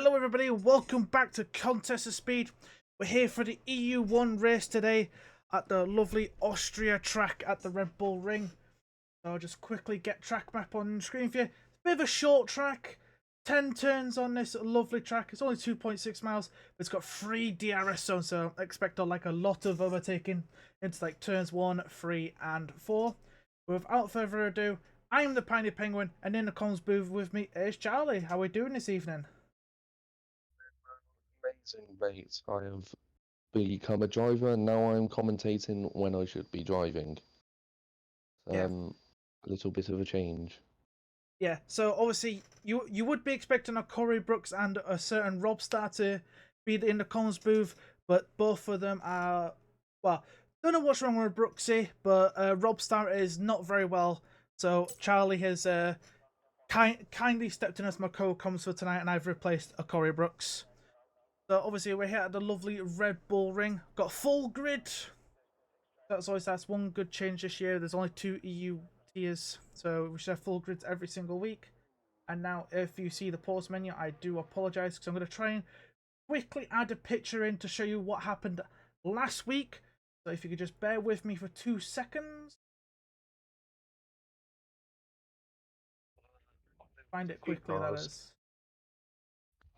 Hello everybody, welcome back to Contest of Speed. We're here for the EU1 race today at the lovely Austria track at the Red Bull Ring. So I'll just quickly get track map on the screen for you. It's a bit of a short track, 10 turns on this lovely track. It's only 2.6 miles, but it's got 3 DRS zones, so I expect like a lot of overtaking into like turns 1, 3 and 4. But without further ado, I'm the Pioneer Penguin, and in the comms booth with me is Charlie. How are we doing this evening? Amazing, mate. I have become a driver and now I'm commentating when I should be driving. Yeah. A little bit of a change. Yeah, so obviously you would be expecting a Corey Brooks and a certain Rob Star to be in the comms booth, but both of them are, well, don't know what's wrong with Brooksy, but Rob Star is not very well. So Charlie has kindly stepped in as my co-comms for tonight, and I've replaced a Corey Brooks. So obviously we're here at the lovely Red Bull Ring. Got a full grid. That's one good change this year. There's only 2 EU tiers, so we should have full grids every single week. And now, if you see the pause menu, I do apologise because I'm going to try and quickly add a picture in to show you what happened last week. So if you could just bear with me for 2 seconds. Find it quickly, that is.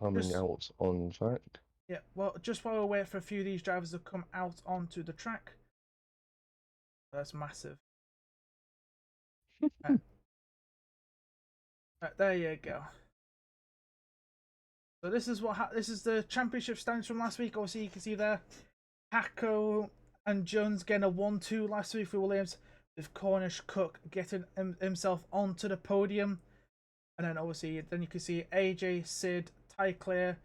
Coming out on track. Yeah, well, just while we wait for a few of these drivers to come out onto the track. That's massive. Right, there you go. So this is this is the championship standings from last week. Obviously, you can see there, Hacko and Jones getting a 1-2 last week for Williams, with Cornish Cook getting himself onto the podium, and then obviously then you can see AJ, Sid, Ty Clear,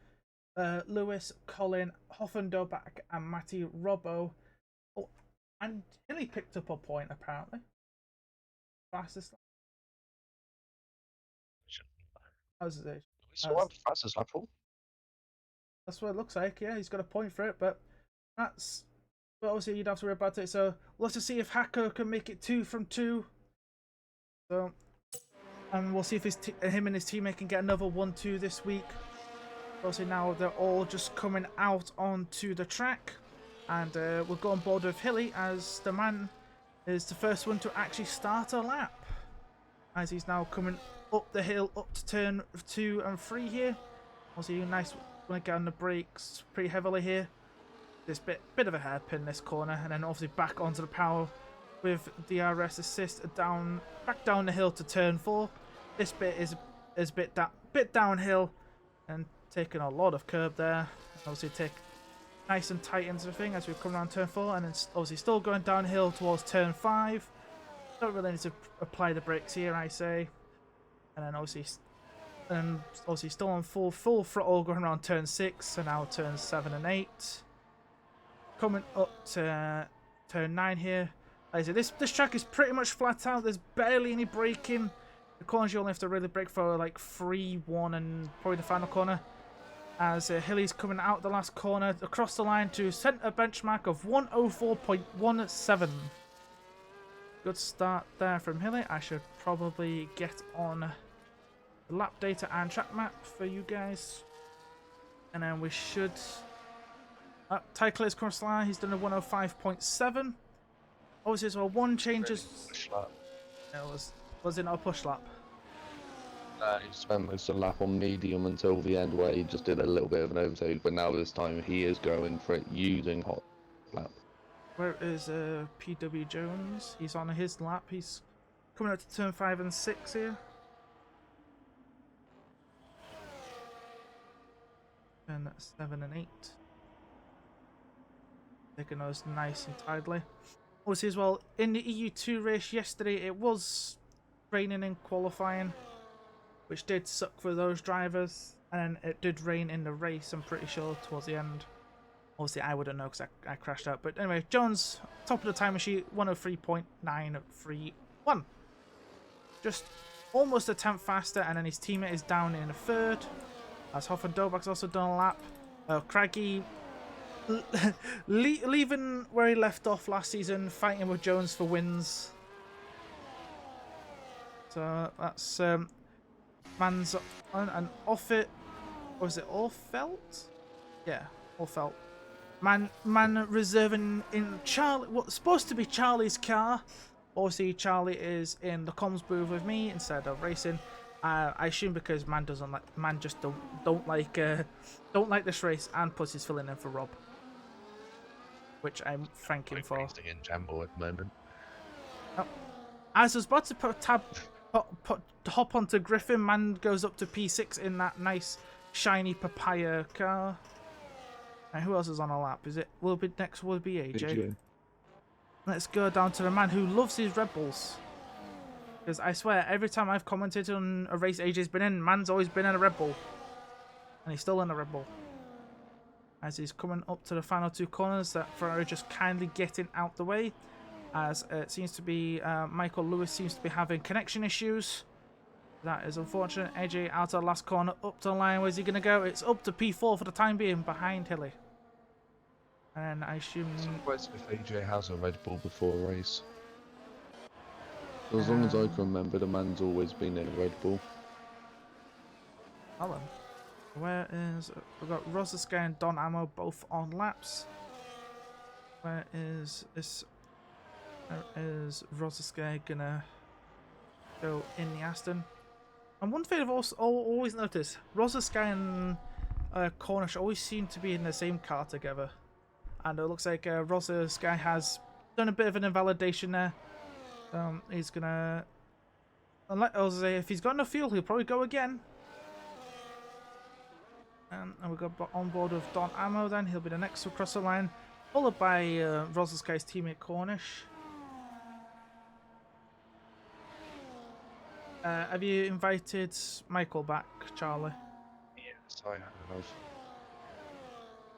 Lewis, Colin, Hoffendobach, and Matty Robbo. Oh, and Hilly picked up a point apparently. Fastest. How's it? So fastest lap. That's what it looks like. Yeah, he's got a point for it, but that's. But obviously, you'd have to worry about it. So let's just see if Hacker can make it 2 from 2. So, and we'll see if him and his teammate can get another 1-2 this week. Obviously, now they're all just coming out onto the track, and we'll go on board with Hilly as the man is the first one to actually start a lap, as he's now coming up the hill up to turn 2 and 3 here. Obviously, nice when I get on the brakes pretty heavily here. This bit of a hairpin this corner, and then obviously back onto the power with DRS assist back down the hill to turn 4. This bit is a bit downhill and taking a lot of curb there. Obviously take nice and tight into the thing as we come around turn 4, and it's obviously still going downhill towards turn 5. Don't really need to apply the brakes here, I say. And then obviously still on full throttle going around turn 6, and now turns 7 and 8. Coming up to turn 9 here. Like I said, this track is pretty much flat out. There's barely any braking. The corners you only have to really brake for like 3, 1, and probably the final corner. As Hilly's coming out the last corner across the line to centre benchmark of 104.17. Good start there from Hilly. I should probably get on the lap data and track map for you guys, and then we should. Ty Clear's cross line. He's done a 105.7. Obviously, as well, one changes. Was it not a push lap? He spent most of the lap on medium until the end, where he just did a little bit of an overtake. But now this time he is going for it using hot lap. Where is PW Jones? He's on his lap. He's coming out to turn 5 and 6 here. And that's 7 and 8. Taking those nice and tidily. Obviously, as well, in the EU2 race yesterday, it was raining in qualifying, which did suck for those drivers. And it did rain in the race, I'm pretty sure, towards the end. Obviously, I wouldn't know because I crashed out. But anyway, Jones, top of the time machine, 103.931. Just almost a tenth faster, and then his teammate is down in a 3rd. As Hoffendobach's also done a lap. Craggy leaving where he left off last season, fighting with Jones for wins. So that's man's on and off it. or is it all felt? Yeah, all felt. Man reserving in Charlie, what's supposed to be Charlie's car. Obviously, Charlie is in the comms booth with me instead of racing. I assume because man just don't like this race, and plus he's filling in for Rob, which I'm thanking for. Racing in Jambo at the moment. Oh. As I was about to hop onto Griffin, man goes up to P6 in that nice shiny papaya car. And who else is on a lap? Is it will be AJ? Let's go down to the man who loves his Red Bulls. Because I swear, every time I've commented on a race AJ's been in, man's always been in a Red Bull. And he's still in a Red Bull. As he's coming up to the final 2 corners that Ferrari just kindly getting out the way. As it seems to be, Michael Lewis seems to be having connection issues. That is unfortunate. AJ out of the last corner, up to the line. Where's he going to go? It's up to P4 for the time being, behind Hilly. And I assume... It's if AJ has a Red Bull before a race. As long as I can remember, the man's always been in a Red Bull. Hold on. Where is... We've got Rosaska and Don Ammo both on laps. Where is this... Where is Rosaska gonna go in the Aston? And one thing I've also always noticed, Rosaska and Cornish always seem to be in the same car together. And it looks like Rosaska has done a bit of an invalidation there. He's gonna... Unless, I was say, if he's got enough fuel, he'll probably go again. And we've got on board with Don Ammo then. He'll be the next to cross the line. Followed by Rosaska's teammate Cornish. Have you invited Michael back, Charlie? Yes, I have.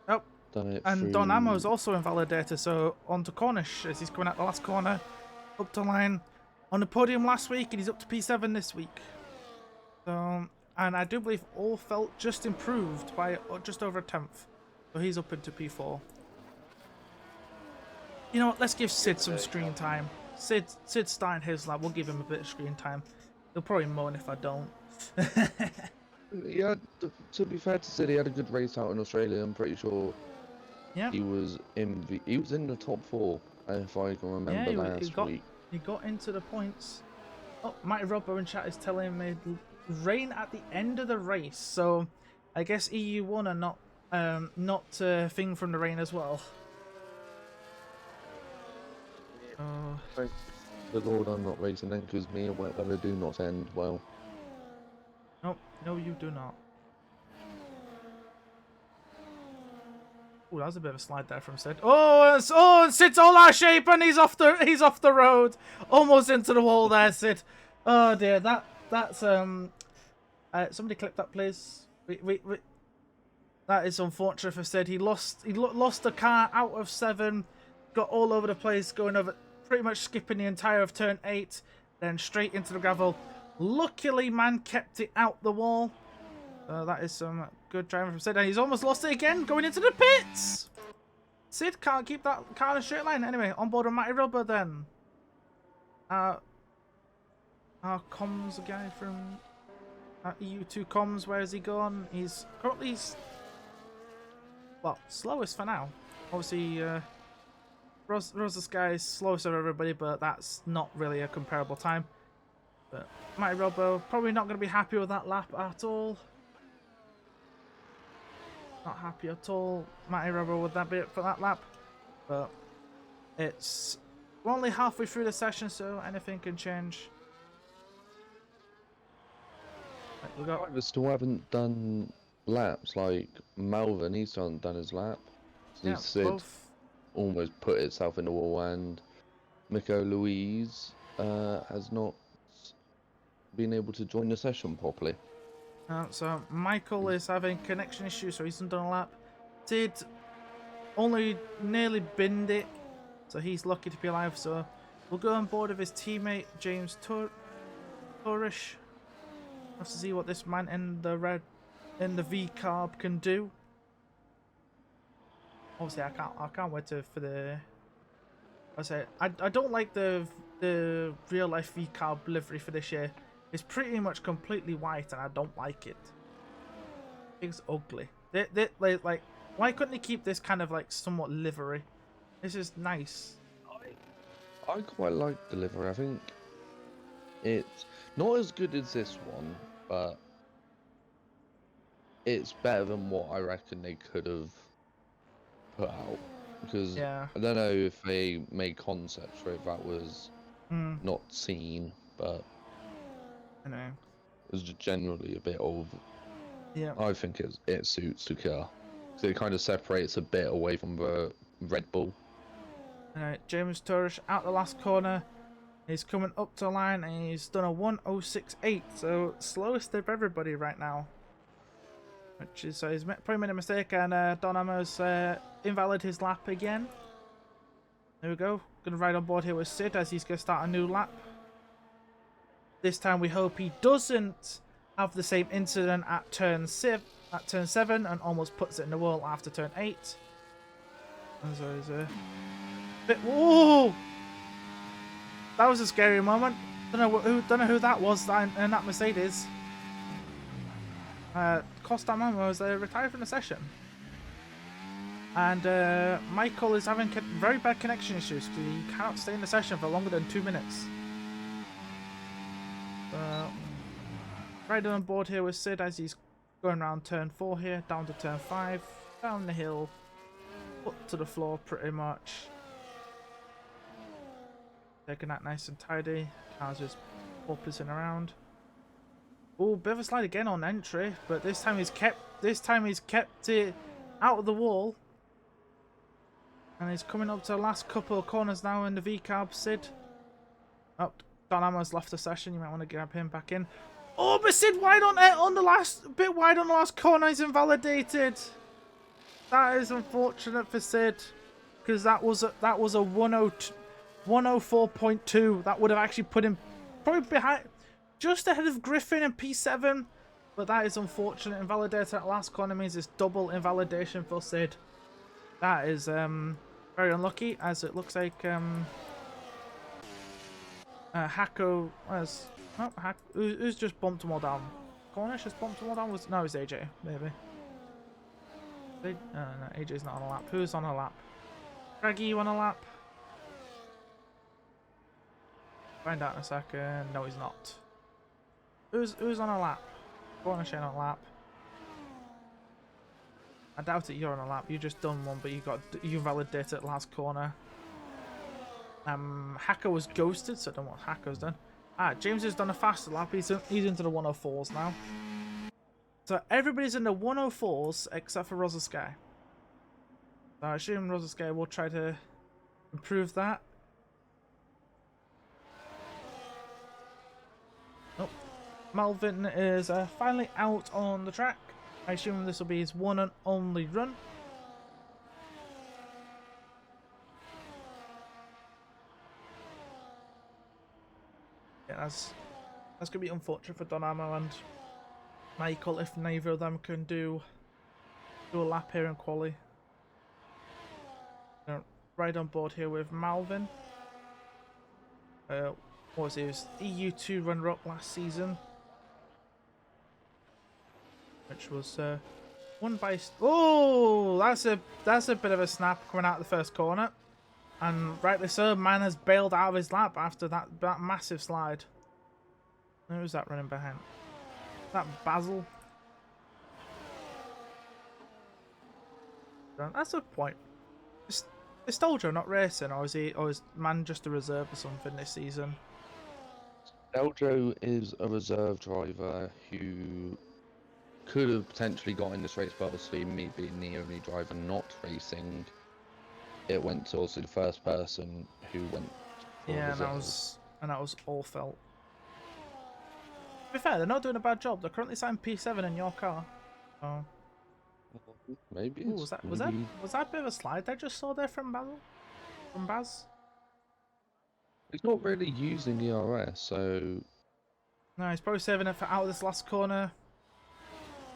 Oh, Done it and through... Don Ammo is also invalidated, so on to Cornish as he's coming out the last corner. Up to line on the podium last week, and he's up to P7 this week. So, and I do believe all felt just improved by just over a 10th. So he's up into P4. You know what, let's give Sid some screen time. Sid's starting his lap, we'll give him a bit of screen time. He'll probably moan if I don't. Yeah, to be fair to Sid, he had a good race out in Australia. I'm pretty sure he was in the top 4, if I can remember last week. He got into the points. Oh, Mighty Robbo in chat is telling me rain at the end of the race, so I guess EU1 are not a thing from the rain as well. Thank the Lord I'm not racing then, because me and wet weather do not end well. Nope, no you do not. Oh, that was a bit of a slide there from Sid. And Sid's all out of shape and he's off the road. Almost into the wall there, Sid. Oh dear, that's somebody clip that please. We that is unfortunate for Sid. He lost the car out of 7, got all over the place, going over, pretty much skipping the entire of turn 8, then straight into the gravel. Luckily, man kept it out the wall. That is some good driving from Sid. And he's almost lost it again, going into the pits. Sid can't keep that car in a straight line. Anyway, on board with Matty Rubber then. Our comms guy from EU2 comms, where has he gone? He's currently, well, slowest for now. Obviously, Rosa Sky is slowest of everybody, but that's not really a comparable time. But Matty Robbo probably not going to be happy with that lap at all. Not happy at all, Matty Robbo, with that bit for that lap. But we're only halfway through the session, so anything can change. We got Drivers still haven't done laps, like Malvin, he's still hasn't done his lap. So Sid almost put itself in the wall, and Miko Louise has not been able to join the session properly. So Michael is having connection issues, so he hasn't done a lap. Sid only nearly binned it, so he's lucky to be alive. So we'll go on board with his teammate James Turish. Have to see what this man in the V carb can do. Obviously, I can't wait for the. I don't like the real life V carb livery for this year. It's pretty much completely white, and I don't like it. It's ugly. Like, why couldn't they keep this kind of like somewhat livery? This is nice. I quite like the livery. I think it's not as good as this one, but it's better than what I reckon they could have put out. Because Yeah. I don't know if they made concepts for it that was Hmm. not seen, but I know. it was just generally a bit of. Yeah. I think it suits the car. So it kind of separates a bit away from the Red Bull. James Turrish out the last corner. He's coming up to the line and he's done a 1:06.8, so slowest of everybody right now. Which is so he's probably made a mistake, and Don Ammo's invalid his lap again. There we go. Gonna ride on board here with Sid as he's gonna start a new lap. This time we hope he doesn't have the same incident at turn 7 and almost puts it in the wall after turn 8. And so he's a bit. Whoa! That was a scary moment. Don't know who that was in that Mercedes. Costa Mamo was retired from the session. And Michael is having very bad connection issues because he cannot stay in the session for longer than 2 minutes. Riding on board here with Sid as he's going around turn 4 here, down to turn 5, down the hill, up to the floor pretty much. Taking that nice and tidy. Cars just porpoising around. Oh, bit of a slide again on entry, but this time he's kept it out of the wall. And he's coming up to the last couple of corners now in the V-carb, Sid. Oh, Don Ammo's left the session, you might want to grab him back in. Oh, but Sid wide on the last bit wide on the last corner, he's invalidated. That is unfortunate for Sid. Because that was a 104.2. That would have actually put him probably behind, just ahead of Griffin and P7. But that is unfortunate. Invalidated at last corner means it's double invalidation for Sid. That is very unlucky, as it looks like Hacko has. Oh, who's just bumped them all down? Cornish just bumped them all down? No, it was AJ, maybe. No, AJ's not on a lap. Who's on a lap? Craigie, you on a lap? Find out in a second. No, he's not. Who's on a lap? Cornish ain't on a lap. I doubt it you're on a lap. You just done one, but you validated at last corner. Hacker was ghosted, so I don't know what Hacker's done. James has done a faster lap. He's into the 104s now. So everybody's in the 104s except for Rosa Sky. So I assume Rosa Sky will try to improve that. Oh, Malvin is finally out on the track. I assume this will be his one and only run. Yeah, that's gonna be unfortunate for Don Ammo and Michael if neither of them can do a lap here in quali. Right on board here with Malvin. What was he? He was EU2 runner-up last season, which was won by. Oh, that's a bit of a snap coming out of the first corner. And rightly so, man has bailed out of his lap after that massive slide. Who's that running behind? Is that Basil? That's a point. Is Stoljo not racing, or is man just a reserve or something this season? Stoljo is a reserve driver who could have potentially got in this race, but obviously me being the only driver not racing, it went to also the first person who went. Yeah, and that was all felt. To be fair, they're not doing a bad job. They're currently signed P7 in your car. Oh. Maybe. Ooh, was that a bit of a slide I just saw there from Basil? From Baz? He's not really using the RS, so. No, he's probably saving it for out of this last corner.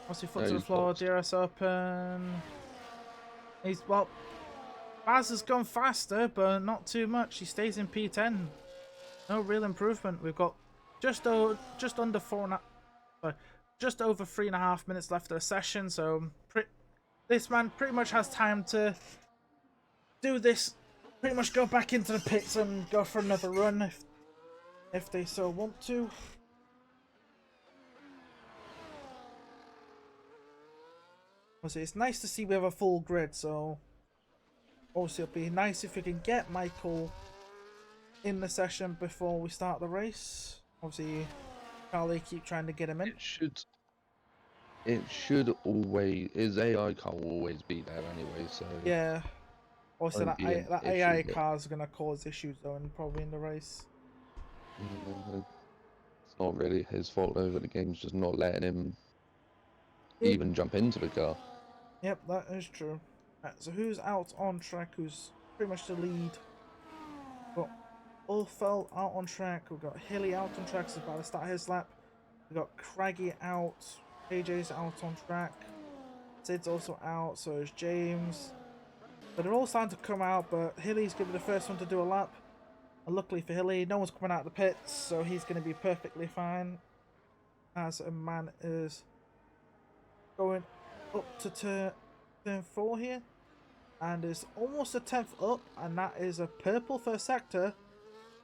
What's he foot to the floor? DRS open. Baz has gone faster, but not too much. He stays in P10. No real improvement. We've got just under just over 3.5 minutes left of the session, so this man pretty much has time to do this, pretty much go back into the pits and go for another run if they so want to. Obviously, it's nice to see we have a full grid, so obviously it'll be nice if we can get Michael in the session before we start the race. Obviously, Charlie keep trying to get him in. It should always, his AI car will always be there anyway, so yeah. Also, that AI issue, car is gonna cause issues though, and probably in the race. It's not really his fault though, but the game's just not letting him even jump into the car. Yep, that is true. Right, so who's out on track? Who's pretty much the lead? Got Ulfeld out on track. We've got Hilly out on track. So about to start his lap. We've got Craggy out. AJ's out on track. Sid's also out. So is James. But they're all starting to come out. But Hilly's going to be the first one to do a lap. And luckily for Hilly, no one's coming out of the pits. So he's going to be perfectly fine. As a man is going up to turn 4 here. And is almost a 10th up. And that is a purple first sector.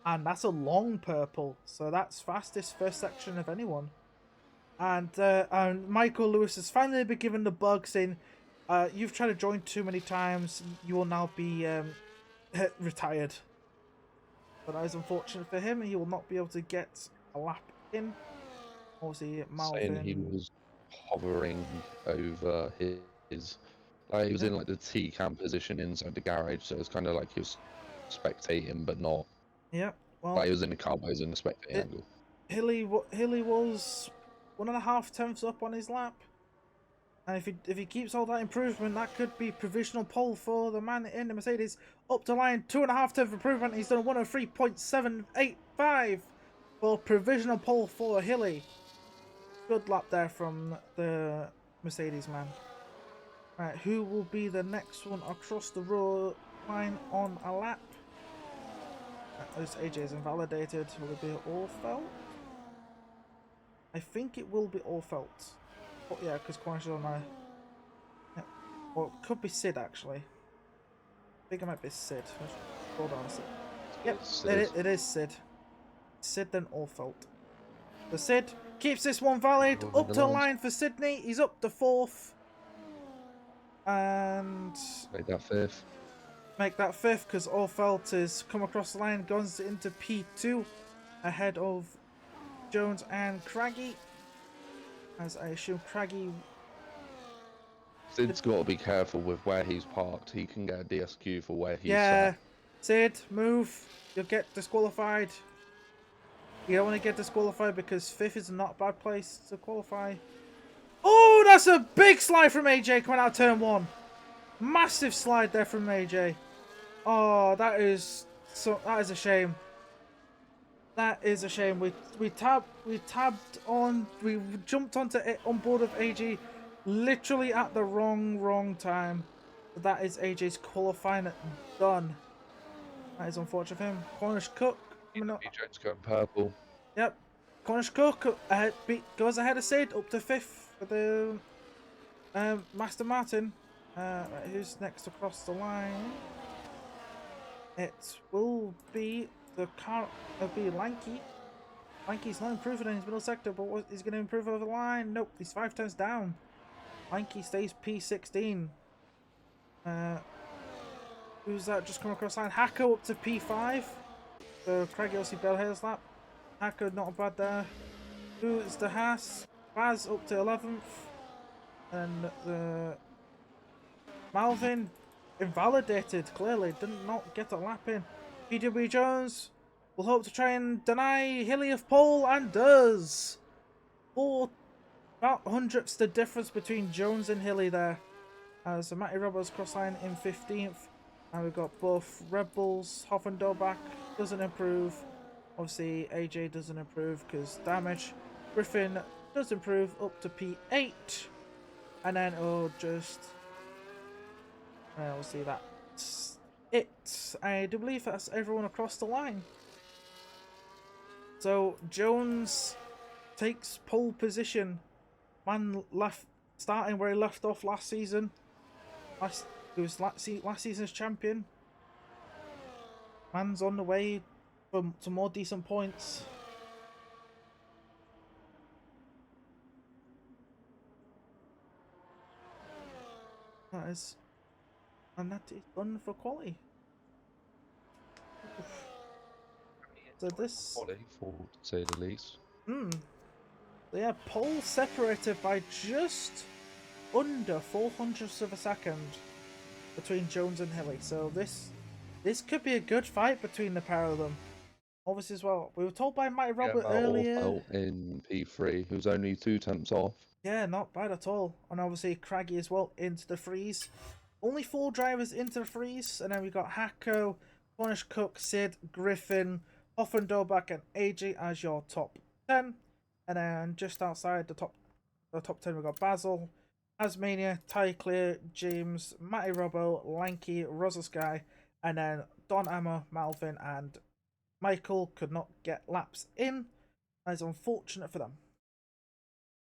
And that's a long purple, so that's fastest first section of anyone. And Michael Lewis has finally been given the bug saying, you've tried to join too many times, you will now be retired. But that is unfortunate for him, he will not be able to get a lap in. Obviously, Malvin... Saying he was hovering over his... Like, he was in like the T-cam position inside the garage, so it's kind of like he was spectating, but not... Yeah, well, like he was in the car, but he was in the spectating angle. Hilly was 1.5 tenths up on his lap, and if he keeps all that improvement, that could be provisional pole for the man in the Mercedes. Up to line, 2.5 tenths improvement. He's done 103.785 for provisional pole for Hilly. Good lap there from the Mercedes man. Right, who will be the next one across the road line on a lap? This AJ is invalidated. Will it be Allfelt? I think it will be Allfelt. Oh yeah, because Cornish is on my... Yeah. Well, it could be Sid actually. I think it might be Sid. Hold on a sec. Yep, it is Sid. Sid then Allfelt. The Sid keeps this one valid. Up to line for Sydney. He's up to 4th. And... make that 5th. Make that 5th because Allfelt has come across the line, goes into P2 ahead of Jones and Craggy. As I assume Craggy... Sid's got to be careful with where he's parked. He can get a DSQ for where he's yeah, sat. Sid, move. You'll get disqualified. You don't want to get disqualified because 5th is not a bad place to qualify. Oh, that's a big slide from AJ coming out of turn 1. Massive slide there from AJ. Oh, that is a shame. That is a shame. We jumped onto it on board of AJ literally at the wrong time. But that is AJ's qualifying done. That is unfortunate for him. Cornish Cook coming up. Jones going purple. Yep. Cornish Cook goes ahead of Sid up to 5th for the Master Martin. Right, who's next across the line? It will be the car. It'll be Lanky. Lanky's not improving in his middle sector, but what, he's going to improve over the line? Nope, he's 5 times down. Lanky stays P16. Who's that just come across the line? Hacker up to P5. So Craig Elsie Bell Hales lap. Hacker not bad there. Who is the Haas? Baz up to 11th. And the Malvin invalidated, clearly. Did not get a lap in. PW Jones will hope to try and deny Hilly of pole, and does. About 100ths the difference between Jones and Hilly there. As Matty Roberts cross line in 15th. And we've got both Red Bulls. Hoffendorback doesn't improve. Obviously AJ doesn't improve because damage. Griffin does improve up to P8. And then it'll just... we'll see that's it. I do believe that's everyone across the line. So Jones takes pole position man left starting where he left off last season. He was last season's champion. Man's on the way to more decent points. That is, and that is done for quality. So this quality, to say the least. They are pole separated by just under 0.04 of a second between Jones and Hilly. So this could be a good fight between the pair of them. Obviously, as well, we were told by Matty Robert earlier in P3, who's only 2 temps off. Yeah, not bad at all. And obviously Craggy as well into the freeze. Only 4 drivers into the freeze, and then we got Hacko, Cornish Cook, Sid, Griffin, Hoffendobach, and AJ as your top 10. And then just outside the top 10, we got Basil, Tasmania, Ty Clear, James, Matty Robbo, Lanky, Rosa Sky, and then Don Ammo, Malvin, and Michael could not get laps in. That is unfortunate for them.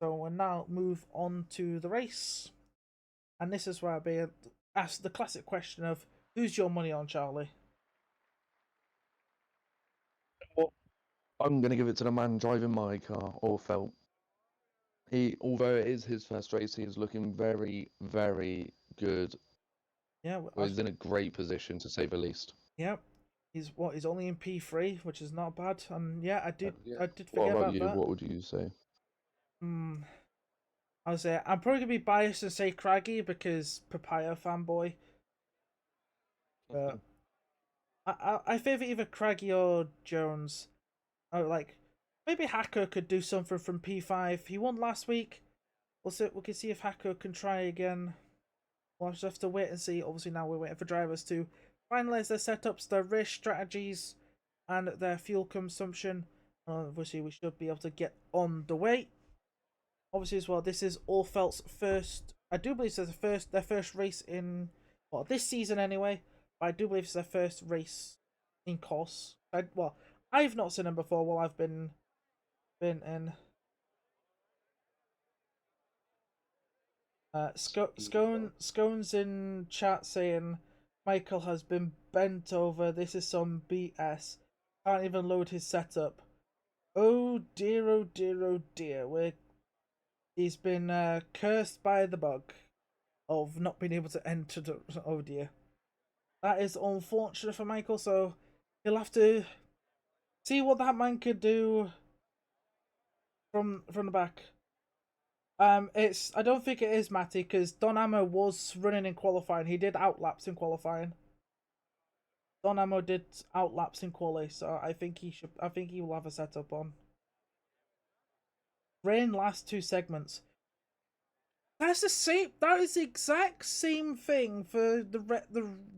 So we'll now move on to the race. And this is where I'll be asked the classic question of, who's your money on, Charlie? Well, I'm going to give it to the man driving my car, Orfelt. Although it is his first race, he is looking very, very good. Yeah, well, he's in a great position, to say the least. Yep. He's only in P3, which is not bad. And yeah, I did forget what about you? that. What would you say? I would say I'm probably gonna be biased and say Craggy because Papaya fanboy. But I favour either Craggy or Jones. Like maybe Hacker could do something from P5. He won last week. We can see if Hacker can try again. We'll just have to wait and see. Obviously now we're waiting for drivers to finalise their setups, their race strategies, and their fuel consumption. Obviously we should be able to get on the way. Obviously as well, this is Orfelt's first, I do believe it's their first race in, well, this season anyway, but I do believe it's their first race in course. I've not seen them before while I've been in. Scones in chat saying Michael has been bent over. This is some BS. Can't even load his setup. Oh dear, oh dear, oh dear. He's been cursed by the bug of not being able to enter the... Oh dear. That is unfortunate for Michael, so he'll have to see what that man could do from the back. I don't think it is Matty, because Don Ammo was running in qualifying. He did outlaps in qualifying. Don Ammo did outlaps in quali, so I think he will have a setup on. Rain last 2 segments. That's the same. That is the exact same thing for the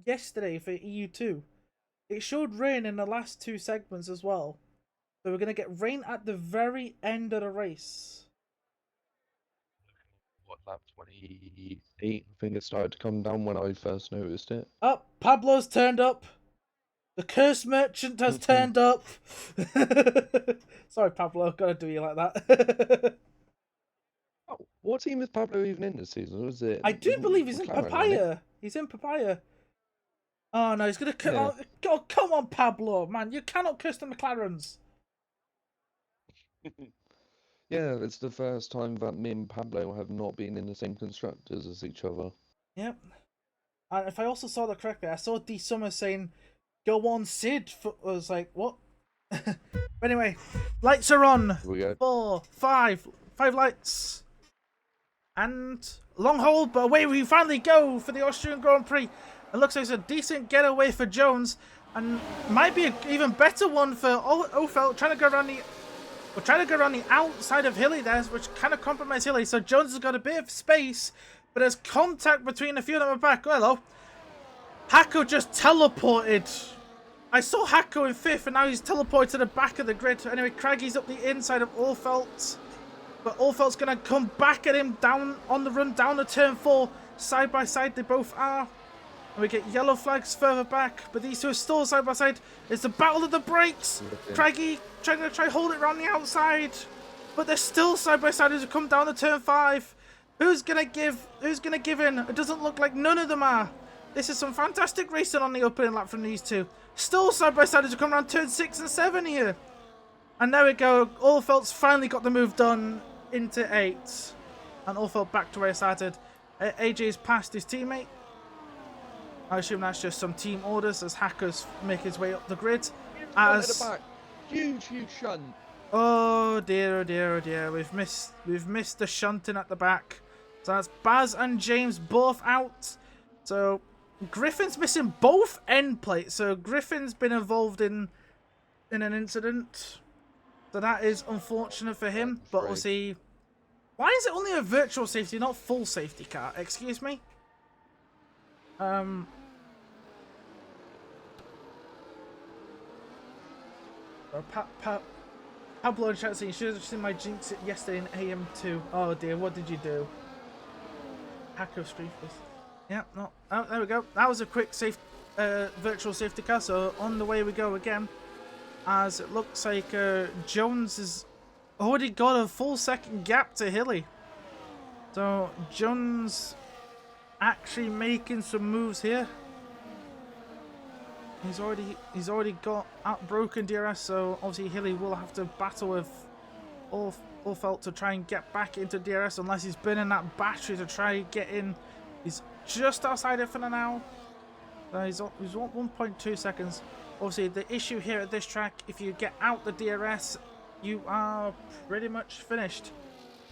yesterday for EU2. It showed rain in the last 2 segments as well. So we're gonna get rain at the very end of the race. What, lap 28? I think it started to come down when I first noticed it. Oh, Pablo's turned up. The cursed merchant has turned up. Sorry, Pablo, gotta do you like that. What team is Pablo even in this season? Was it? I do believe he's in Papaya. He's in Papaya. Oh no, he's gonna. Oh, come on, Pablo, man! You cannot curse the McLarens. Yeah, it's the first time that me and Pablo have not been in the same constructors as each other. Yep. And if I also saw that correctly, I saw D Summer saying, "Go on, Sid." I was like, "What?" But anyway, lights are on. Here we go. 4, 5 lights. And long hold, but away we finally go for the Austrian Grand Prix. It looks like it's a decent getaway for Jones, and might be an even better one for Orfelt, trying to go around the outside of Hilly there, which kind of compromised Hilly. So Jones has got a bit of space, but there's contact between a few of them back. Oh, hello. Hacko just teleported. I saw Hacko in 5th, and now he's teleported to the back of the grid. Anyway, Craggy's up the inside of Orfelt. But Orfelt's going to come back at him down on the run, down to turn 4. Side by side, they both are. And we get yellow flags further back. But these two are still side by side. It's the battle of the brakes. Craggy trying to hold it around the outside. but they're still side by side as we come down the turn 5. Who's gonna give in? It doesn't look like none of them are. This is some fantastic racing on the opening lap from these two. Still side by side as we come around turn 6 and 7 here. And there we go. Allfeld's finally got the move done into 8. And Allfeld back to where he started. AJ's passed his teammate. I assume that's just some team orders as Hackers make his way up the grid. At the back. Huge shunt. Oh dear, oh dear, oh dear. We've missed the shunting at the back. So that's Baz and James both out. So Griffin's missing both end plates. So Griffin's been involved in an incident. So that is unfortunate for him. But we'll see. Why is it only a virtual safety, not full safety car? Excuse me? Pablo in chat saying, you should have seen my jinx yesterday in AM2. Oh dear, what did you do? Hacker Street. Yeah, no. Oh, there we go. That was a quick virtual safety car. So on the way we go again. As it looks like Jones has already got a full second gap to Hilly. So Jones actually making some moves here. He's already got broken DRS, so obviously Hilly will have to battle with Allfeld to try and get back into DRS unless he's burning that battery to try and get in. He's just outside it for now. He's 1.2 seconds. Obviously the issue here at this track, if you get out the DRS, you are pretty much finished.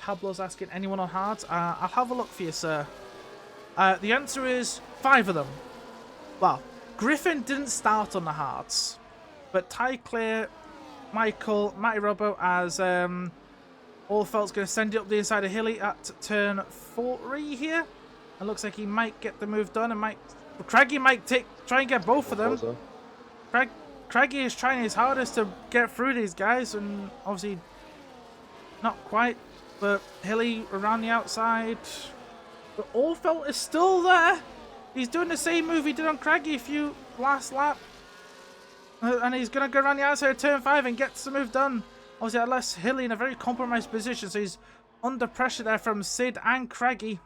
Pablo's asking anyone on hards. I'll have a look for you, sir. The answer is 5 of them. Well, Griffin didn't start on the hards, but Ty Clear, Michael, Matty Robbo as Allfeld's going to send it up the inside of Hilly at turn 3 here. It looks like he might get the move done, and Craigie might try and get both of them. Craigie is trying his hardest to get through these guys, and obviously not quite. But Hilly around the outside, but Allfeld is still there. He's doing the same move he did on Craigie last lap. And he's going to go around the outside of turn 5 and get the move done. Obviously, unless Hilly in a very compromised position, so he's under pressure there from Sid and Craigie.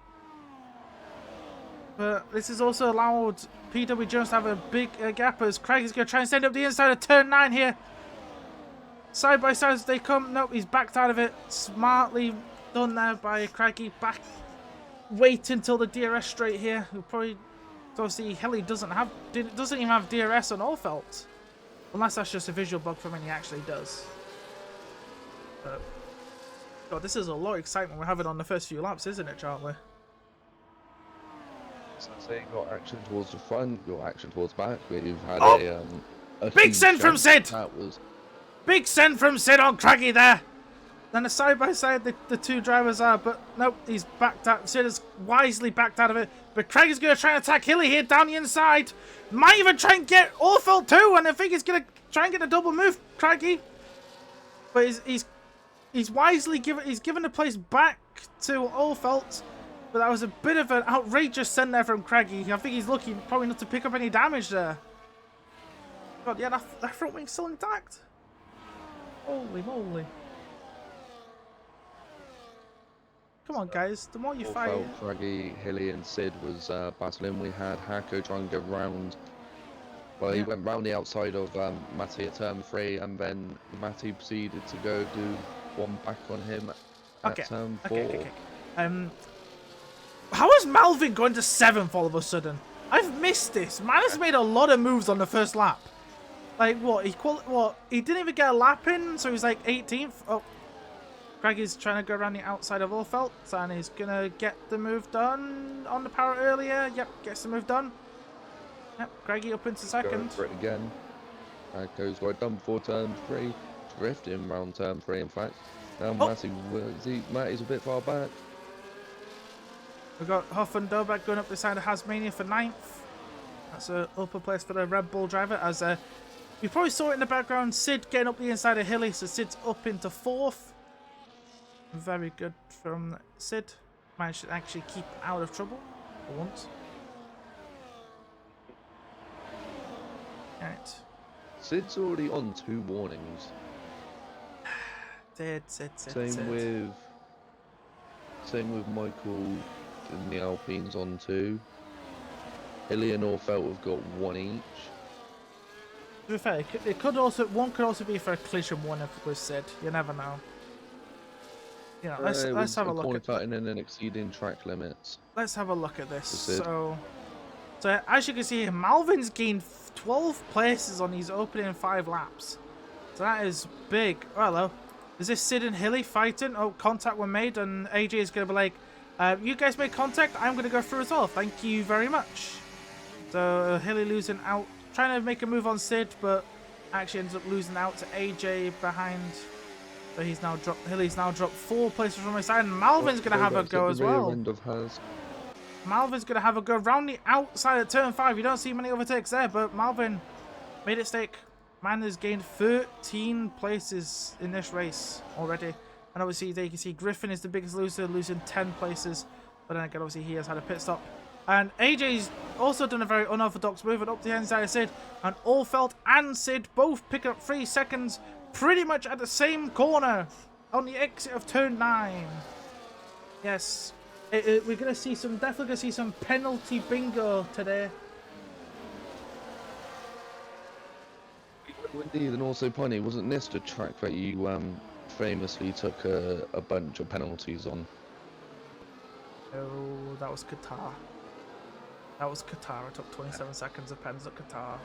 But this has also allowed PW Jones to have a big gap as Craigie's going to try and send up the inside of turn 9 here. Side by side as they come. Nope, he's backed out of it. Smartly done there by Craigie. Wait until the DRS straight here. He'll probably... Obviously, Hilly doesn't even have DRS on Allfeld. Unless that's just a visual bug from when he actually does. But, God, this is a lot of excitement we're having on the first few laps, isn't it, Charlie? So saying got action towards the front, got action towards the back. We've had a big send from Sid! That was... Big send from Sid on Craigie there! Then the side by side the two drivers are, but nope, he's backed out. Sid has wisely backed out of it. But Craig is going to try and attack Hilly here down the inside. Might even try and get Allfeld too, and I think he's going to try and get a double move, Craigie. But he's wisely given the place back to Allfeld. But that was a bit of an outrageous send there from Craigie. I think he's lucky probably not to pick up any damage there. God, yeah, that front wing's still intact. Holy moly. Come on, guys. The more you fight... Craigie, Hilly and Sid was battling. We had Hako trying to go round. Well, he went round the outside of Matty at turn 3, and then Matty proceeded to go do one back on him at turn 4. Okay. How is Malvin going to 7th all of a sudden? I've missed this. Man has made a lot of moves on the first lap. Like, what? He didn't even get a lap in, so he's like 18th. Oh. Craig is trying to go around the outside of Allfeld, and he's going to get the move done on the power earlier. Yep, gets the move done. Yep, Craigie up into second. Go for it again. That goes right done before turn 3. Drifting around turn 3, in fact. Now Matty's a bit far back. We've got Huff and Dobak going up the side of Hasmania for 9th. That's an upper place for the Red Bull driver. As you probably saw it in the background, Sid getting up the inside of Hilly, so Sid's up into 4th. Very good from Sid. Managed to actually keep out of trouble for once. Alright. Sid's already on 2 warnings. Same with Michael in the Alpines on 2. Hilly and Orfelt have got 1 each. To be fair, it could also be for a collision 1 if it was Sid. You never know. You know, let's have a look at cutting in and exceeding track limits. Let's have a look at this. So as you can see, Malvin's gained 12 places on his opening 5 laps. So that is big. Oh, hello. Is this Sid and Hilly fighting? Oh, contact were made, and AJ is going to be like, you guys made contact, I'm going to go through as well. Thank you very much. So Hilly losing out, trying to make a move on Sid, but actually ends up losing out to AJ behind. So Hilly's now dropped 4 places from his side, and Malvin's going to have a go as well. Malvin's going to have a go round the outside of turn 5. You don't see many overtakes there, but Malvin made it stick. Man has gained 13 places in this race already. And obviously, there you can see Griffin is the biggest loser, losing 10 places. But then again, obviously, he has had a pit stop. And AJ's also done a very unorthodox move and up the inside of Sid. And Orfelt and Sid both pick up 3 seconds pretty much at the same corner on the exit of turn 9. Yes, we're going to see definitely going to see some penalty bingo today. Indeed, and also, Piney, wasn't this the track that you famously took a bunch of penalties on? Oh, that was Qatar. That was Qatar. I took 27 seconds of pens at Qatar.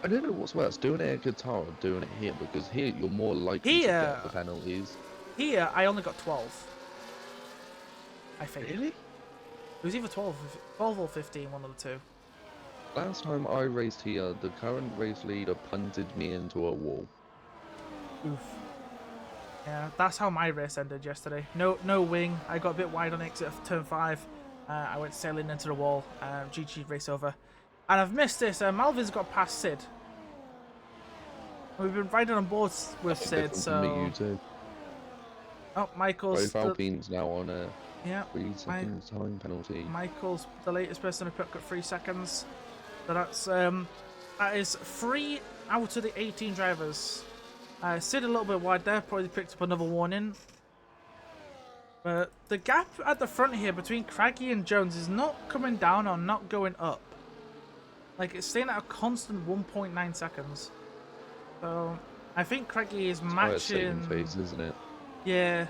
I don't know what's worse, doing it at Qatar or doing it here, because here you're more likely to get the penalties. Here, I only got 12. I think. Really? It was either 12 or 15, one of the two. Last time I raced here, the current race leader punted me into a wall. Oof. Yeah, that's how my race ended yesterday. No wing. I got a bit wide on exit of turn 5. I went sailing into the wall. GG race over. And I've missed this. Malvin's got past Sid. We've been riding on boards with Sid, so... Me, you too. Oh, Michael's... Both Alpines now on a 3 seconds time penalty. Michael's the latest person to pick up 3 seconds. So that is 3 out of the 18 drivers. Sid a little bit wide there, probably picked up another warning. But the gap at the front here between Craggy and Jones is not coming down or not going up. Like, it's staying at a constant 1.9 seconds. So I think Craggy is matching. Phase, isn't it? Yeah,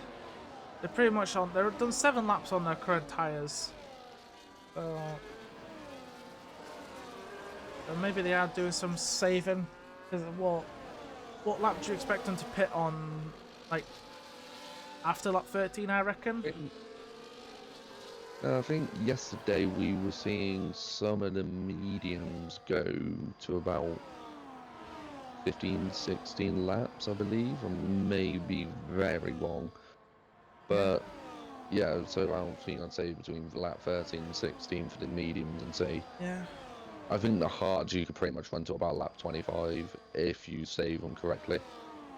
they're pretty much on. They've done 7 laps on their current tires. So maybe they are doing some saving. Because what lap do you expect them to pit on? Like after lap 13, I reckon. I think yesterday we were seeing some of the mediums go to about 15, 16 laps, I believe. I may be very wrong. But yeah, so I think I'd say between lap 13 and 16 for the mediums, and say, yeah. I think the hards you could pretty much run to about lap 25 if you save them correctly.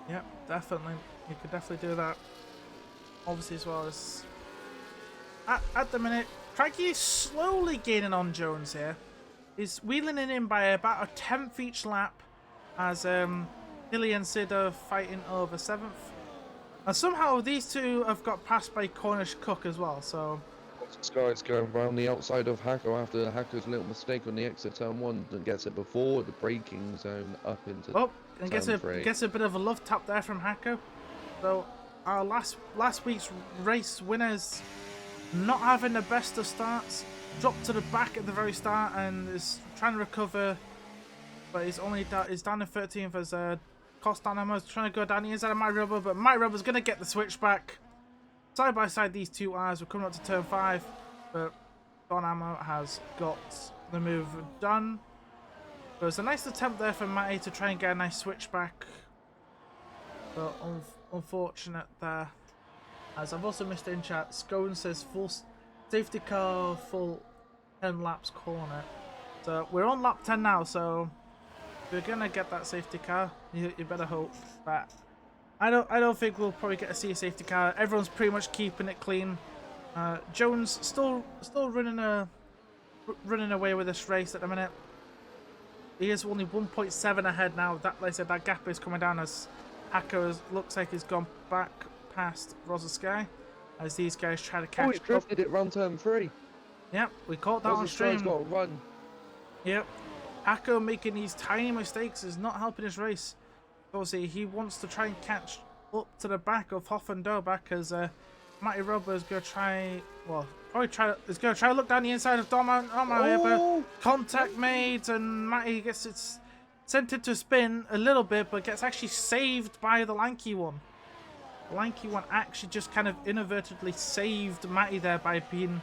Yeah, definitely. You could definitely do that. Obviously, as well as at the minute, Craigie is slowly gaining on Jones here. He's wheeling in him by about a 10th each lap, as Hilly and Sid are fighting over 7th. And somehow these two have got passed by Cornish Cook as well, so... This guy's going around the outside of Hacker after Hacker's little mistake on the exit turn 1 and gets it before the braking zone up into and turn 3. gets a bit of a love tap there from Hacker. So our last week's race winners not having the best of starts, dropped to the back at the very start and is trying to recover, but he's down in 13th as Costanamo's trying to go down the inside of My Rubber, but My Rubber's going to get the switchback. Side by side, these two R's are coming up to turn 5, but Donamo has got the move done. So it's a nice attempt there for Matty to try and get a nice switchback, but unfortunate there. As I've also missed in chat, Scone says full safety car, full 10 laps corner. So we're on lap 10 now, so if we're gonna get that safety car, you better hope that. I don't think we'll probably get to see a safety car. Everyone's pretty much keeping it clean. Jones still running away with this race at the minute. He is only 1.7 ahead now. That, like I said, that gap is coming down as Hako looks like he's gone back past Sky as these guys try to catch he drifted it round turn 3. Yep, we caught that on stream. Sky's got to run. Yep. Hako making these tiny mistakes is not helping his race. Obviously, he wants to try and catch up to the back of Hoff and Dobak as Matty Rubber is going to try, well, is going to try to look down the inside of Doma here, but contact made and Matty gets it sent it to spin a little bit, but gets actually saved by the lanky one. The lanky one actually just kind of inadvertently saved Matty there by being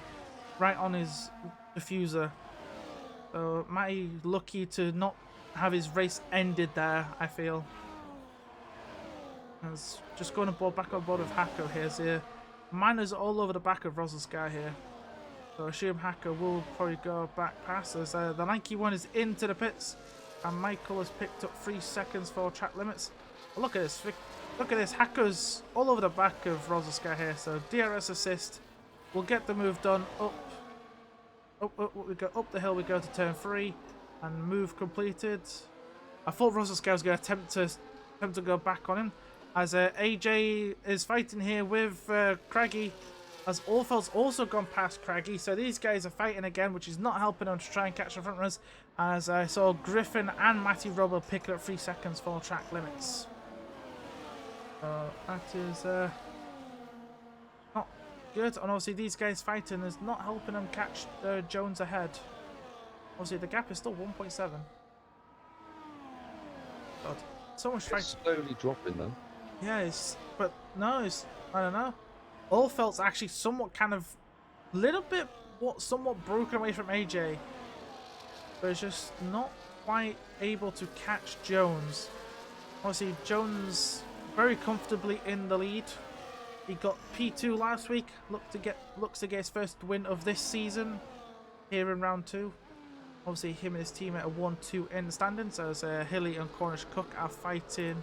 right on his diffuser. So Matty lucky to not have his race ended there, I feel. As just going back on board with Hako here. Manners all over the back of Sky here. So I assume Hako will probably go back past as the lanky one is into the pits. And Michael has picked up 3 seconds for track limits. But look at this. Look at this. Hako's all over the back of Sky here. So DRS assist. We'll get the move done up. We go up the hill. We go to turn 3. And move completed. I thought Sky was going to attempt to go back on him. As AJ is fighting here with Craggy. As Orfeld's also gone past Craggy. So these guys are fighting again, which is not helping them to try and catch the front runners. As I saw Griffin and Matty Rubber picking up 3 seconds for track limits. So that is not good. And obviously these guys fighting is not helping them catch Jones ahead. Obviously the gap is still 1.7. God, so much fighting. Slowly dropping though. Yeah, but no, I don't know. Orfeld's actually somewhat kind of somewhat broken away from AJ, but is just not quite able to catch Jones. Obviously, Jones very comfortably in the lead. He got P2 last week. Looks to get his first win of this season here in round 2. Obviously, him and his teammate are 1-2 in the standings as Hilly and Cornish Cook are fighting.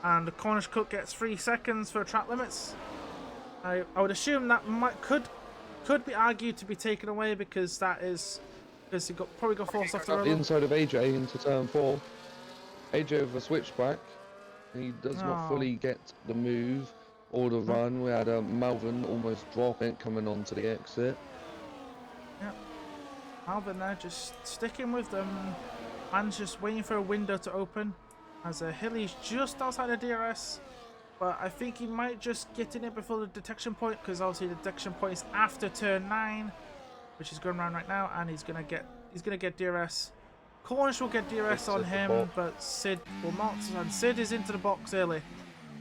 And the Cornish Cook gets 3 seconds for track limits. I would assume that could be argued to be taken away because he probably got forced off the road. The inside of AJ into turn 4. AJ with a switchback. He does not fully get the move or the run. We had Malvin almost drop it coming onto the exit. Yep. Malvin there just sticking with them. Man's just waiting for a window to open. As Hilly's just outside the DRS. But I think he might just get in it before the detection point, because obviously the detection point is after turn 9, which is going around right now, and he's gonna get DRS. Cornish will get DRS on him, but Sid will not, and Sid is into the box early.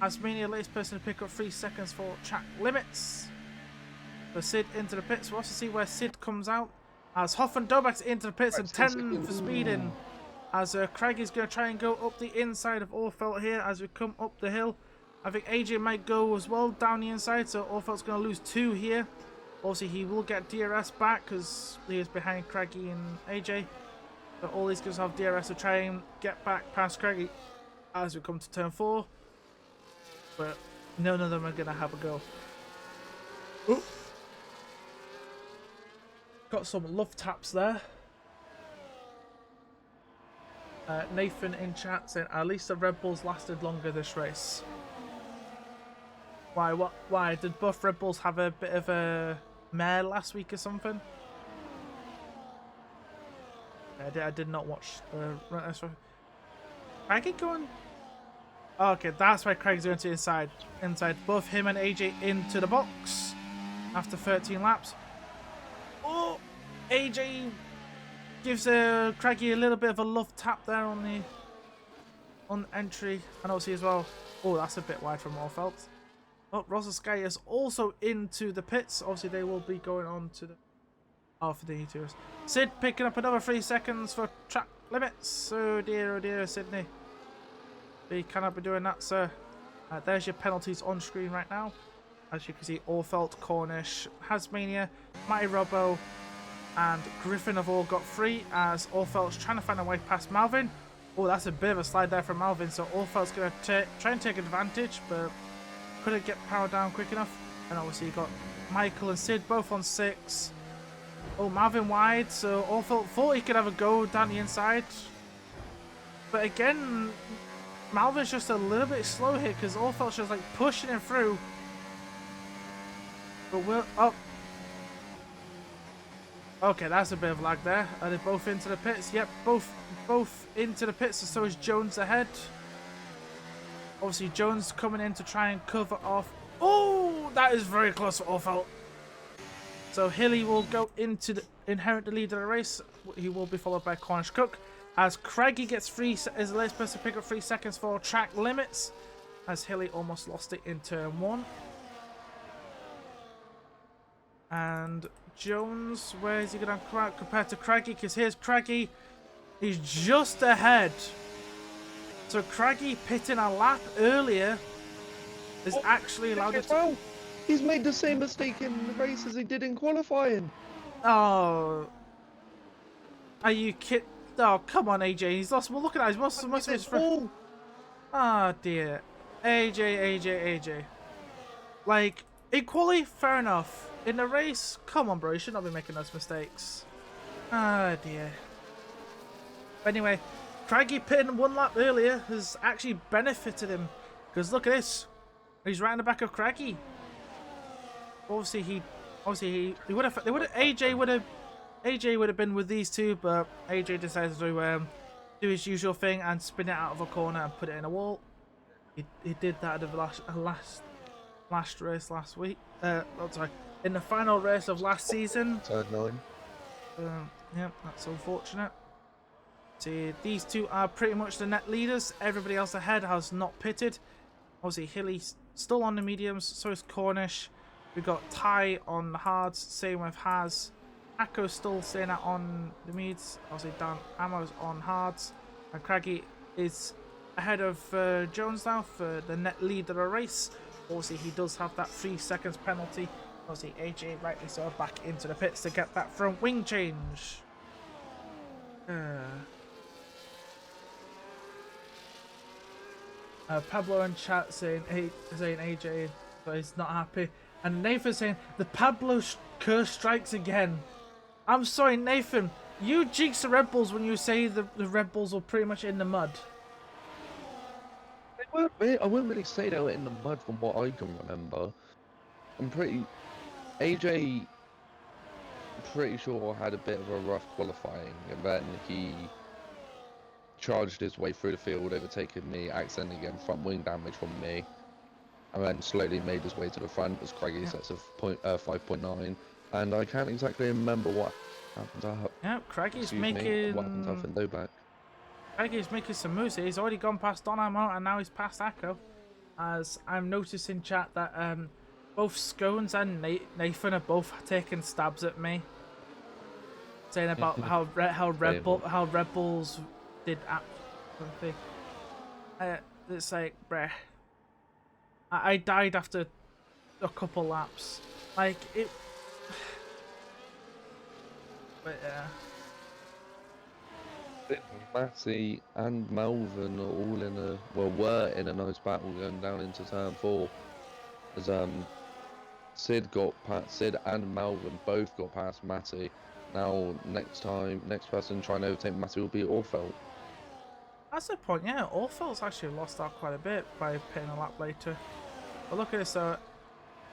Asmania, latest person to pick up 3 seconds for track limits. So Sid into the pits. We'll also see where Sid comes out. As Hoff and Dobak's into the pits and 10 for speeding. As Craggy's going to try and go up the inside of Orfeld here as we come up the hill. I think AJ might go as well down the inside, so Orfeld's going to lose 2 here. Obviously, he will get DRS back because he is behind Craggy and AJ. But all these guys have DRS to try and get back past Craggy as we come to turn 4. But none of them are going to have a go. Ooh. Got some love taps there. Nathan in chat saying, at least the Red Bulls lasted longer this race. Why? What? Why? Did both Red Bulls have a bit of a mare last week or something? I did not watch the... Craigie going... Oh, okay, that's why Craig's going to inside. Both him and AJ into the box after 13 laps. Oh! AJ gives Craigie a little bit of a love tap there on the entry. And obviously as well... Oh, that's a bit wide from Orfeld. Oh, Sky is also into the pits. Obviously, they will be going on to the... Oh, for the E2s. Sid picking up another 3 seconds for track limits. Oh dear, Sydney. You cannot be doing that, sir. There's your penalties on screen right now. As you can see, Orfeld, Cornish, Hasmania, Matty Robbo, and Griffin have all got 3. As Orfeld's trying to find a way past Malvin. Oh, that's a bit of a slide there from Malvin. So Orfeld's going to try and take advantage, but... couldn't get powered down quick enough. And obviously you got Michael and Sid both on 6. Oh, Malvin wide, so Orfeld thought he could have a go down the inside. But again, Malvin's just a little bit slow here because Orfeld's just like pushing him through. But we'll... Oh. Okay, that's a bit of lag there. Are they both into the pits? Yep, both into the pits, and so is Jones ahead. Obviously, Jones coming in to try and cover off. Oh, that is very close for Orfeld. So Hilly will go into the inherit the lead of the race. He will be followed by Cornish Cook. As Craigie gets is the latest person to pick up 3 seconds for track limits. As Hilly almost lost it in turn 1. And Jones, where is he going to compared to Craigie? Because here's Craigie. He's just ahead. So Craigie pitting a lap earlier is actually allowed it to... Well, he's made the same mistake in the race as he did in qualifying. Oh. Are you kidding? Oh, come on, AJ. He's lost. Well, look at that. He's most of his friend. Oh, dear. AJ. Like, equally, fair enough. In the race, come on, bro. You should not be making those mistakes. Ah, dear. Anyway, Craigie pitting 1 lap earlier has actually benefited him. Because look at this. He's right in the back of Craigie. Obviously, he would have. AJ would have been with these two, but AJ decided to do his usual thing and spin it out of a corner and put it in a wall. He did that at the last race last week. Sorry, in the final race of last season. Turn 9. Yeah, that's unfortunate. See, these two are pretty much the net leaders. Everybody else ahead has not pitted. Obviously, Hilly's still on the mediums, so is Cornish. We've got Ty on the hards, same with Haz. Akko's still staying out on the mediums. Obviously, Dan Ammo's on hards. And Craigie is ahead of Jones now for the net lead of the race. Obviously, he does have that 3 seconds penalty. Obviously, AJ rightly so back into the pits to get that front wing change. Pablo in chat saying AJ, but he's not happy. And Nathan saying the Pablo curse strikes again. I'm sorry, Nathan. You jinx the Red Bulls when you say the Red Bulls were pretty much in the mud. I wouldn't really say they were in the mud from what I can remember. AJ, pretty sure had a bit of a rough qualifying, and then he charged his way through the field, overtaking me, accidentally getting front wing damage from me, and then slowly made his way to the front as Craigie sets of 5.9, and I can't exactly remember what happened to her. Yeah, Craigie's making... What happened to her no back. Craigie's making some moves here. He's already gone past Donamo, and now he's past Akko. As I'm noticing chat that both Scones and Nathan are both taking stabs at me, saying about how Red Bulls did something. It's like, bruh. I died after a couple laps. Like it. But yeah. Matty and Melvin are all were in a nice battle going down into turn 4. As Sid and Melvin both got past Matty. Now next person trying to overtake Matty will be Orfeld. That's the point, yeah. Orfeld's actually lost out quite a bit by pitting a lap later. But look at this,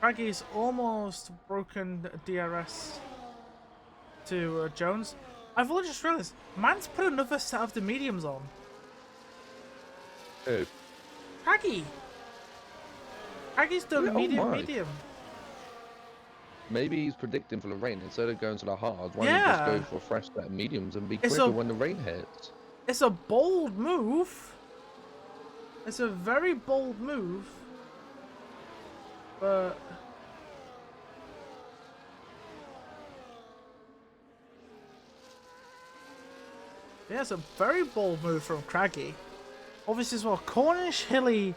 Craigie's almost broken DRS to Jones. I've only just realised, man's put another set of the mediums on. Who? Craigie! Craiggie's done medium. Maybe he's predicting for the rain. Instead of going to the hard, why don't you just go for a fresh set of mediums and be quicker when the rain hits? It's a bold move. It's a very bold move. But... yeah, it's a very bold move from Craigie. Obviously as well, Cornish, Hilly,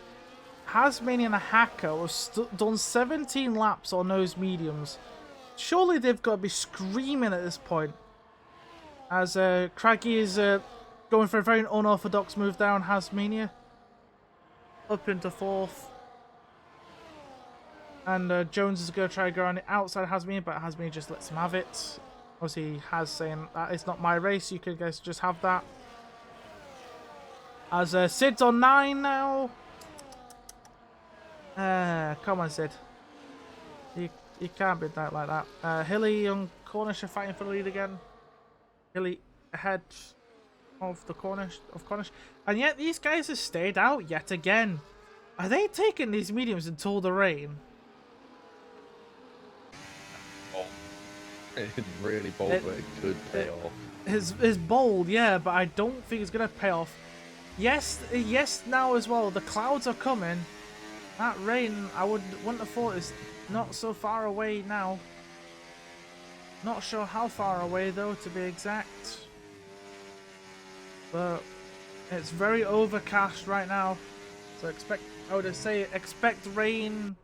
Hasmanian and Hacker have done 17 laps on those mediums. Surely they've got to be screaming at this point. As Craigie is going for a very unorthodox move down Hasmania. Up into 4th. And Jones is going to try to go on the outside Hasmania, but Hasmania just lets him have it. Obviously, he has saying that it's not my race, you guys just have that. As Sid's on 9 now. Come on, Sid. You can't be that like that. Hilly and Cornish are fighting for the lead again. Hilly ahead of the Cornish and yet these guys have stayed out yet again. Are they taking these mediums until the rain? Oh, it's really bold, but it could pay off. It's bold, yeah, but I don't think it's gonna pay off. Yes, now as well. The clouds are coming. That rain, I wouldn't have thought is not so far away now. Not sure how far away though, to be exact. But it's very overcast right now, so I would say expect rain.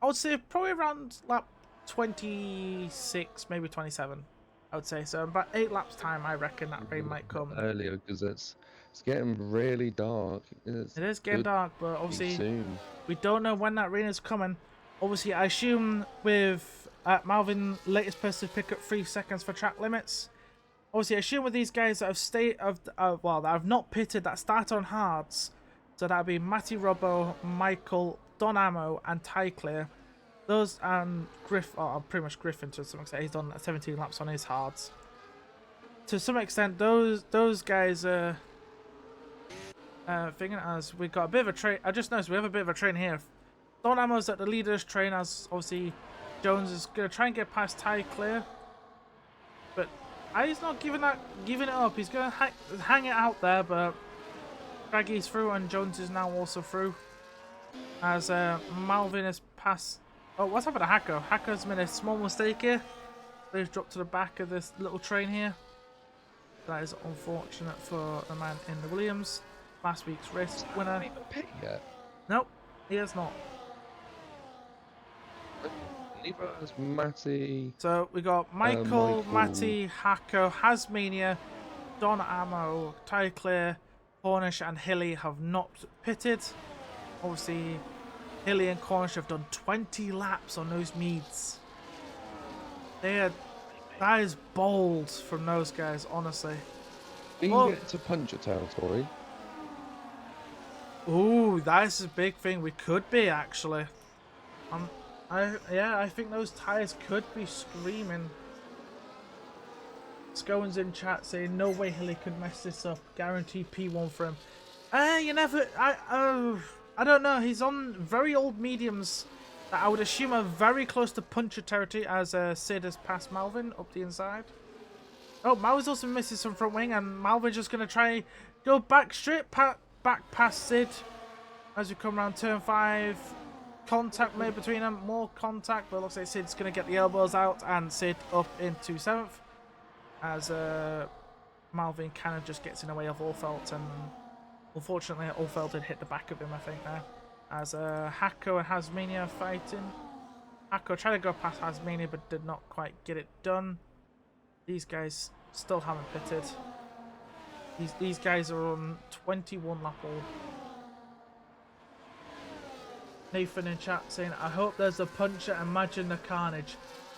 I would say probably around lap 26, maybe 27. I would say so. About 8 laps time, I reckon that rain might come earlier because it's getting really dark. It is getting dark, but obviously soon. We don't know when that rain is coming. Obviously, I assume with Malvin latest person to pick up 3 seconds for track limits. Obviously, I assume with these guys that have not pitted, that start on hards. So that'd be Matty Robbo, Michael, Don Ammo, and Ty Clear. Those and pretty much Griffin to some extent. He's done 17 laps on his hards. To some extent, those guys are thinking as we got a bit of a train. I just noticed we have a bit of a train here. Don Ammo's at the leader's train, as obviously Jones is gonna try and get past Ty Clear, but he's not giving it up. He's gonna hang it out there, but Craggy's through and Jones is now also through. As Malvin has passed. Oh, what's happened to Hacko? Hacko's made a small mistake here. They've dropped to the back of this little train here. That is unfortunate for the man in the Williams. Last week's race winner. Yet. Nope, he has not. Neither has Matty. So we got Michael, Matty, Hacko, Hasmania, Don Ammo, Ty Clear, Cornish, and Hilly have not pitted. Obviously, Hilly and Cornish have done 20 laps on those meads. That is bold from those guys, honestly. We can get to puncture territory. Ooh, that's a big thing. We could be actually. I think those tires could be screaming. Scones in chat saying no way Hilly could mess this up. Guarantee P1 for him. You never. I don't know. He's on very old mediums that I would assume are very close to puncture territory, as Sid has passed Malvin up the inside. Oh, Malvin's also missing some front wing, and Malvin's just gonna try go back straight back past Sid as we come around turn 5. Contact made between them, more contact, but it looks like Sid's going to get the elbows out and Sid up into 7th as Malvin kind of just gets in the way of Orfelt, and unfortunately Orfelt did hit the back of him, I think, there. As Hacko and Hasmania are fighting. Hacko tried to go past Hasmania but did not quite get it done. These guys still haven't pitted. These guys are on 21 lap old. Nathan in chat saying, I hope there's a puncher, imagine the carnage.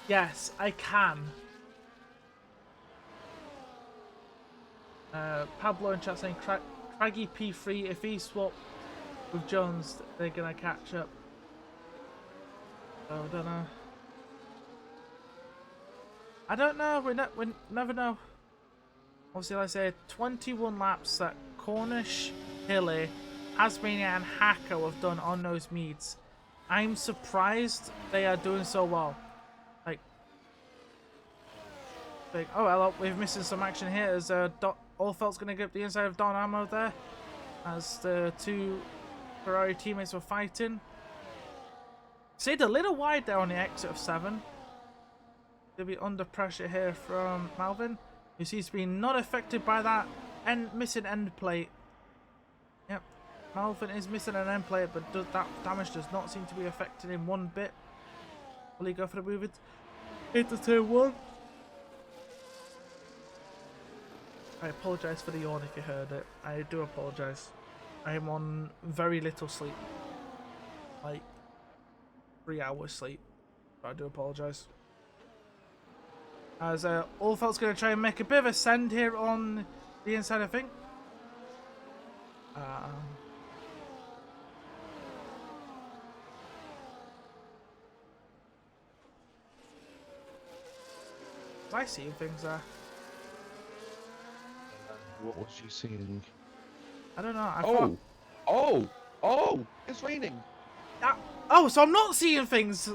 Yes, I can. Pablo in chat saying, Craggy P3, if he swapped with Jones, they're going to catch up. So, I don't know. I don't know, we never know. Obviously, like I say, 21 laps that Cornish, Hilly, Hasmania and Hacko have done on those meads. I'm surprised they are doing so well. Like oh well, we're missing some action here as Orfelt's going to get the inside of Don Ammo there as the 2 Ferrari teammates were fighting. Sid a little wide there on the exit of 7. They'll be under pressure here from Malvin, who seems to be not affected by that missing end plate. Yep. Malvin is missing an end plate, but that damage does not seem to be affecting him one bit. Will he go for the move into turn 1? I apologise for the yawn if you heard it. I do apologise. I am on very little sleep. Like 3 hours sleep. But I do apologise. As Orfelt's going to try and make a bit of a send here on the inside, I think. I see things there. What was you seeing? I don't know. Oh! It's raining. Oh, so I'm not seeing things.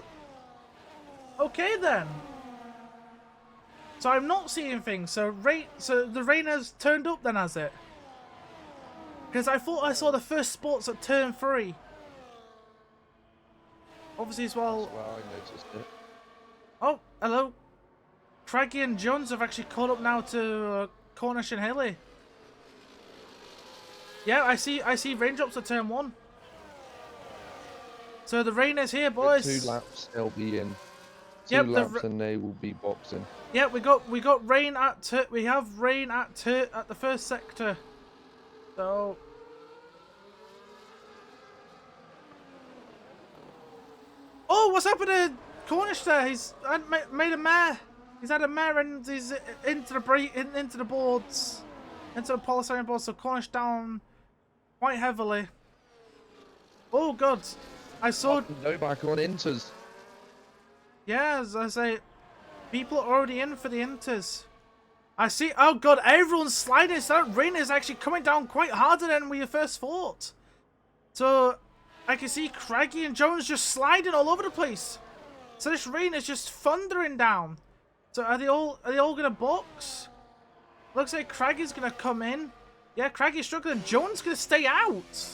Okay then. So I'm not seeing things. So the rain has turned up then, has it? Because I thought I saw the first spots at turn 3. Obviously as well. That's where I noticed it. Oh, hello. Craggy and Jones have actually caught up now to Cornish and Hilly. Yeah, I see raindrops at turn 1. So the rain is here, boys. 2 laps, they'll be in. 2 laps and they will be boxing. Yeah, we got rain at we have rain at the first sector. So oh, what's happened to Cornish there? He's made a mare. He's had a mare and he's into the boards, into the polystyrene boards. So Cornish down quite heavily. Oh god, I saw. No back on inters. Yeah, as I say, people are already in for the inters. I see. Oh god, everyone's sliding. So that rain is actually coming down quite harder than we first thought. So I can see Craggy and Jones just sliding all over the place. So this rain is just thundering down. So are they all gonna box? Looks like Craggy's gonna come in. Yeah, Craggy's struggling. Jones gonna stay out.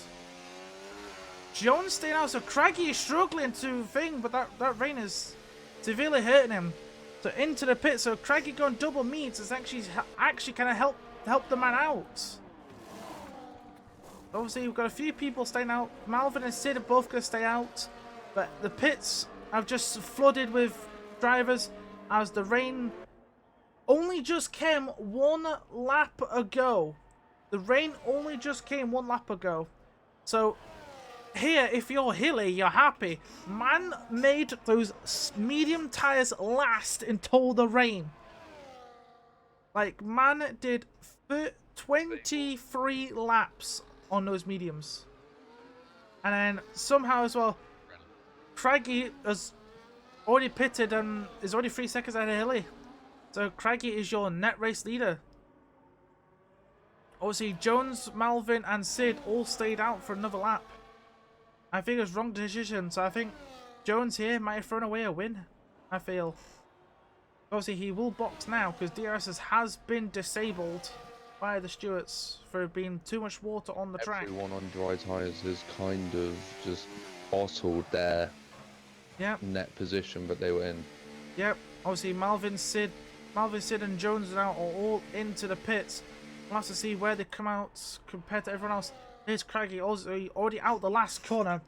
Jones staying out. So Craggy is struggling to thing, but that rain is severely hurting him. So into the pit. So Craggy going double meets is actually kind of help the man out. Obviously, we've got a few people staying out. Malvin and Sid are both going to stay out. But the pits have just flooded with drivers as the rain only just came 1 lap ago. The rain only just came 1 lap ago. So here, if you're Hilly, you're happy. Man made those medium tyres last until the rain. Like, man did 23 laps on those mediums. And then somehow as well, Craggy has already pitted and is already 3 seconds ahead of Hilly. So Craggy is your net race leader. Obviously, Jones, Malvin and Sid all stayed out for another lap. I think it was wrong decision, so I think Jones here might have thrown away a win, I feel. Obviously, he will box now because DRS has been disabled by the stewards for being too much water on the track. Everyone on dry tyres has kind of just bottled their net position, but they were in. Yep, obviously Malvin, Sid and Jones now are all into the pits. We'll have to see where they come out compared to everyone else. Here's Craggy, also already out the last corner.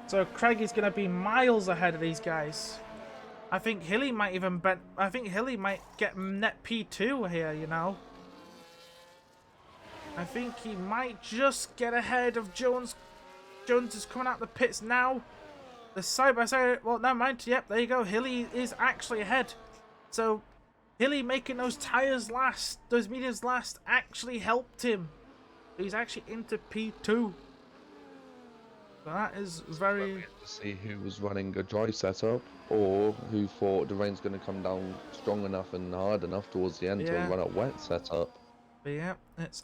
So Craggy's going to be miles ahead of these guys. I think Hilly might even Hilly might get net P2 here, you know. I think he might just get ahead of Jones. Jones is coming out the pits now. The side by side, well, never mind. Yep, there you go. Hilly is actually ahead. So Hilly making those tires last, those mediums last, actually helped him. He's actually into P2. So that is very... We had to see who was running a dry setup or who thought the rain's going to come down strong enough and hard enough towards the end to run a wet setup. But yeah, it's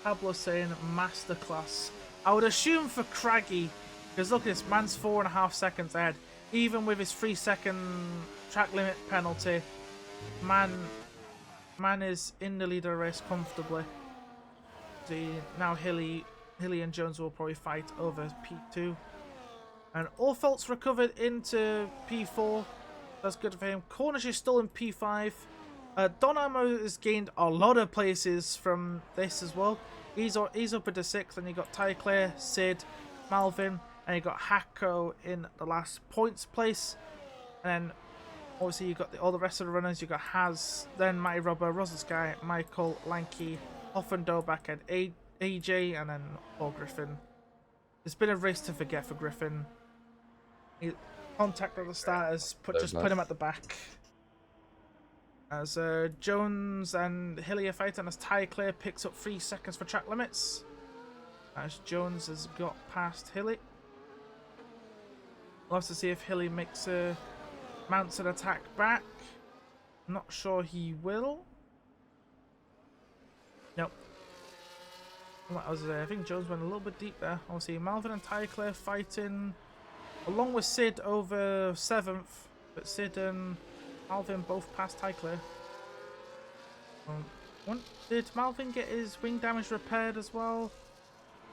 Pablo saying masterclass. I would assume for Craggy, because look, this man's 4.5 seconds ahead. Even with his 3-second track limit penalty, man is in the leader race comfortably. Now Hilly and Jones will probably fight over P2. And all faults recovered into P4. That's good for him. Cornish is still in P5. Donamo has gained a lot of places from this as well. He's up into 6th, and you got Tyclair, Sid, Malvin, and you got Hacko in the last points place. And then obviously you got all the rest of the runners. You got Haz, then Mighty Robber, Rosa Michael, Lanky, Hoffendobach, and AJ, and then Paul Griffin. It's been a race to forget for Griffin. Contact at the start has just put him at the back. As Jones and Hilly are fighting as Tyclair picks up 3 seconds for track limits. as Jones has got past Hilly. We'll have to see if Hilly mounts an attack back. I'm not sure he will. Nope. I think Jones went a little bit deep there. Obviously, Malvin and Tycliffe fighting along with Sid over 7th, but Sid and Malvin both passed Tycliffe. Did Malvin get his wing damage repaired as well?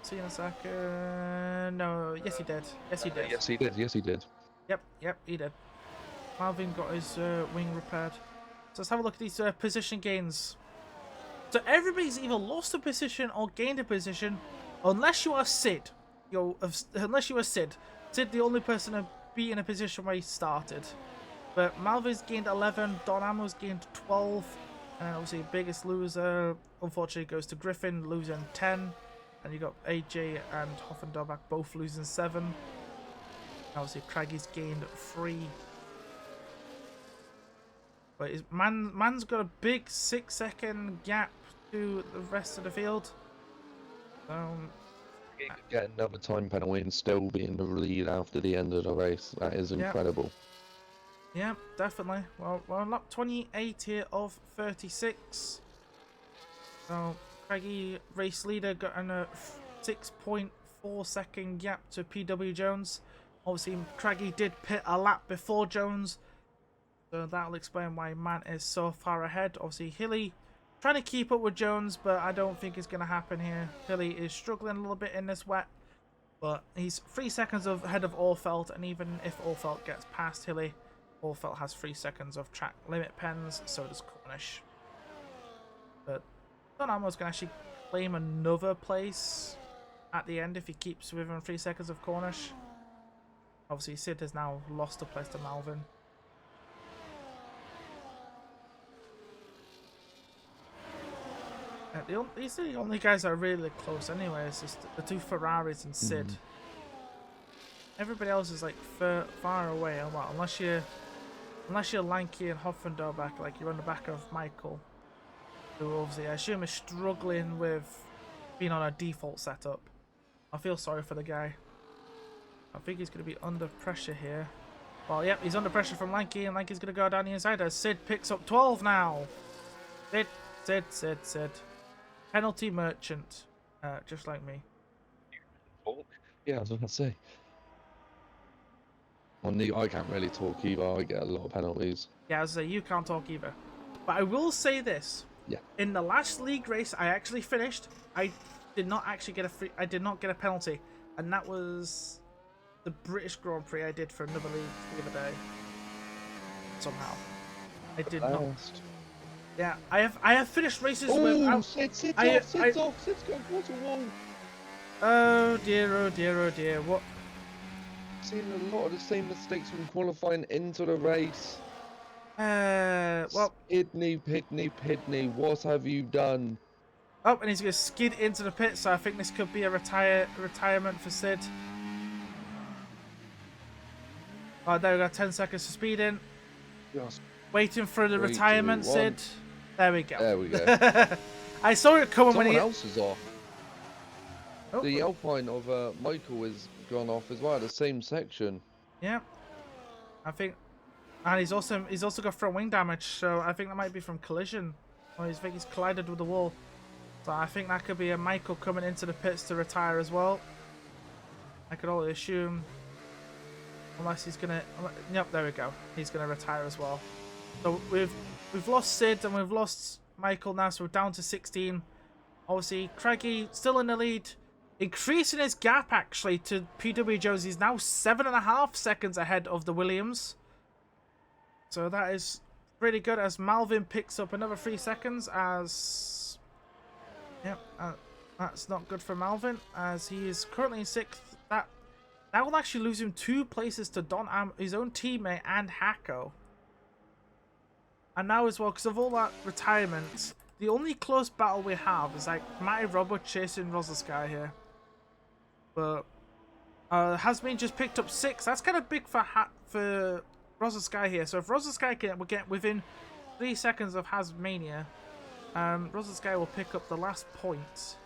See you in a second. No, yes he did. Yes he did. Yes he did. Yes he did. Yep, he did. Malvin got his wing repaired. So let's have a look at these position gains. So everybody's either lost a position or gained a position, unless you are Sid. Unless you are Sid. Sid, the only person to be in a position where he started. But Malvin's gained 11, Don Amo's gained 12, and obviously biggest loser, unfortunately, goes to Griffin, losing 10. And you got AJ and Hoffendorback both losing 7. Obviously, Craggy's gained 3. But man's got a big 6-second gap to the rest of the field. He could get another time penalty and still be in the lead after the end of the race. That is incredible. Yeah, definitely. Well, we're on lap 28 here of 36. So, Craggy, race leader, got a 6.4 second gap to PW Jones. Obviously, Craggy did pit a lap before Jones, so that'll explain why Man is so far ahead. Obviously, Hilly trying to keep up with Jones, but I don't think it's going to happen here. Hilly is struggling a little bit in this wet, but he's 3 seconds ahead of Orfeld, and even if Orfeld gets past Hilly, Orfeld has 3 seconds of track limit pens, so does Cornish. But Don Amo's going to actually claim another place at the end if he keeps within 3 seconds of Cornish. Obviously, Sid has now lost a place to Malvin. These are the only guys that are really close anyway. It's just the 2 Ferraris and Sid. Everybody else is like far away. Well, unless you're Lanky and Hoffendorback, like you're on the back of Michael, who obviously I assume is struggling with being on a default setup. I feel sorry for the guy. I think he's going to be under pressure here. Well, yep, he's under pressure from Lanky, and Lanky's going to go down the inside as Sid picks up 12 now. Sid. Penalty merchant, just like me. Yeah, I was going to say. I can't really talk either. I get a lot of penalties. Yeah, as I say, you can't talk either. But I will say this. Yeah. In the last league race I actually finished, I did not actually get a penalty. And that was the British Grand Prix I did for another league the other day. Somehow. I did not. Yeah, I have finished races with... Sid's off. Sid's going towards a wall. Oh dear. What? Seen a lot of the same mistakes from qualifying into the race. Well... Pidney, what have you done? Oh, and he's going to skid into the pit, so I think this could be a retirement for Sid. Oh, there we go, 10 seconds for speeding. Just waiting for the retirement, 2, 1. Sid. There we go. There we go. I saw it coming when Someone else is off. Oh. The Alpine of Michael is gone off as well, the same section. Yeah. I think... And he's also got front wing damage, so I think that might be from collision. Or I think he's collided with the wall. So I think that could be a Michael coming into the pits to retire as well. I could only assume. Unless he's gonna... Yep, there we go. He's gonna retire as well. So we've lost Sid and we've lost Michael now, so we're down to 16. Obviously, Craigie still in the lead. Increasing his gap, actually, to PW Jones. He's now 7.5 seconds ahead of the Williams. So that is pretty good as Malvin picks up another 3 seconds as... Yep, that's not good for Malvin as he is currently in 6th. That will actually lose him 2 places to Don Am, his own teammate, and Hacko. And now as well, because of all that retirement, the only close battle we have is like Matty Robert chasing Rosasky here. But Hasmin just picked up 6. That's kind of big for Rosasky here. So if Rosasky will get within 3 seconds of Hasmania, Rosasky will pick up the last point.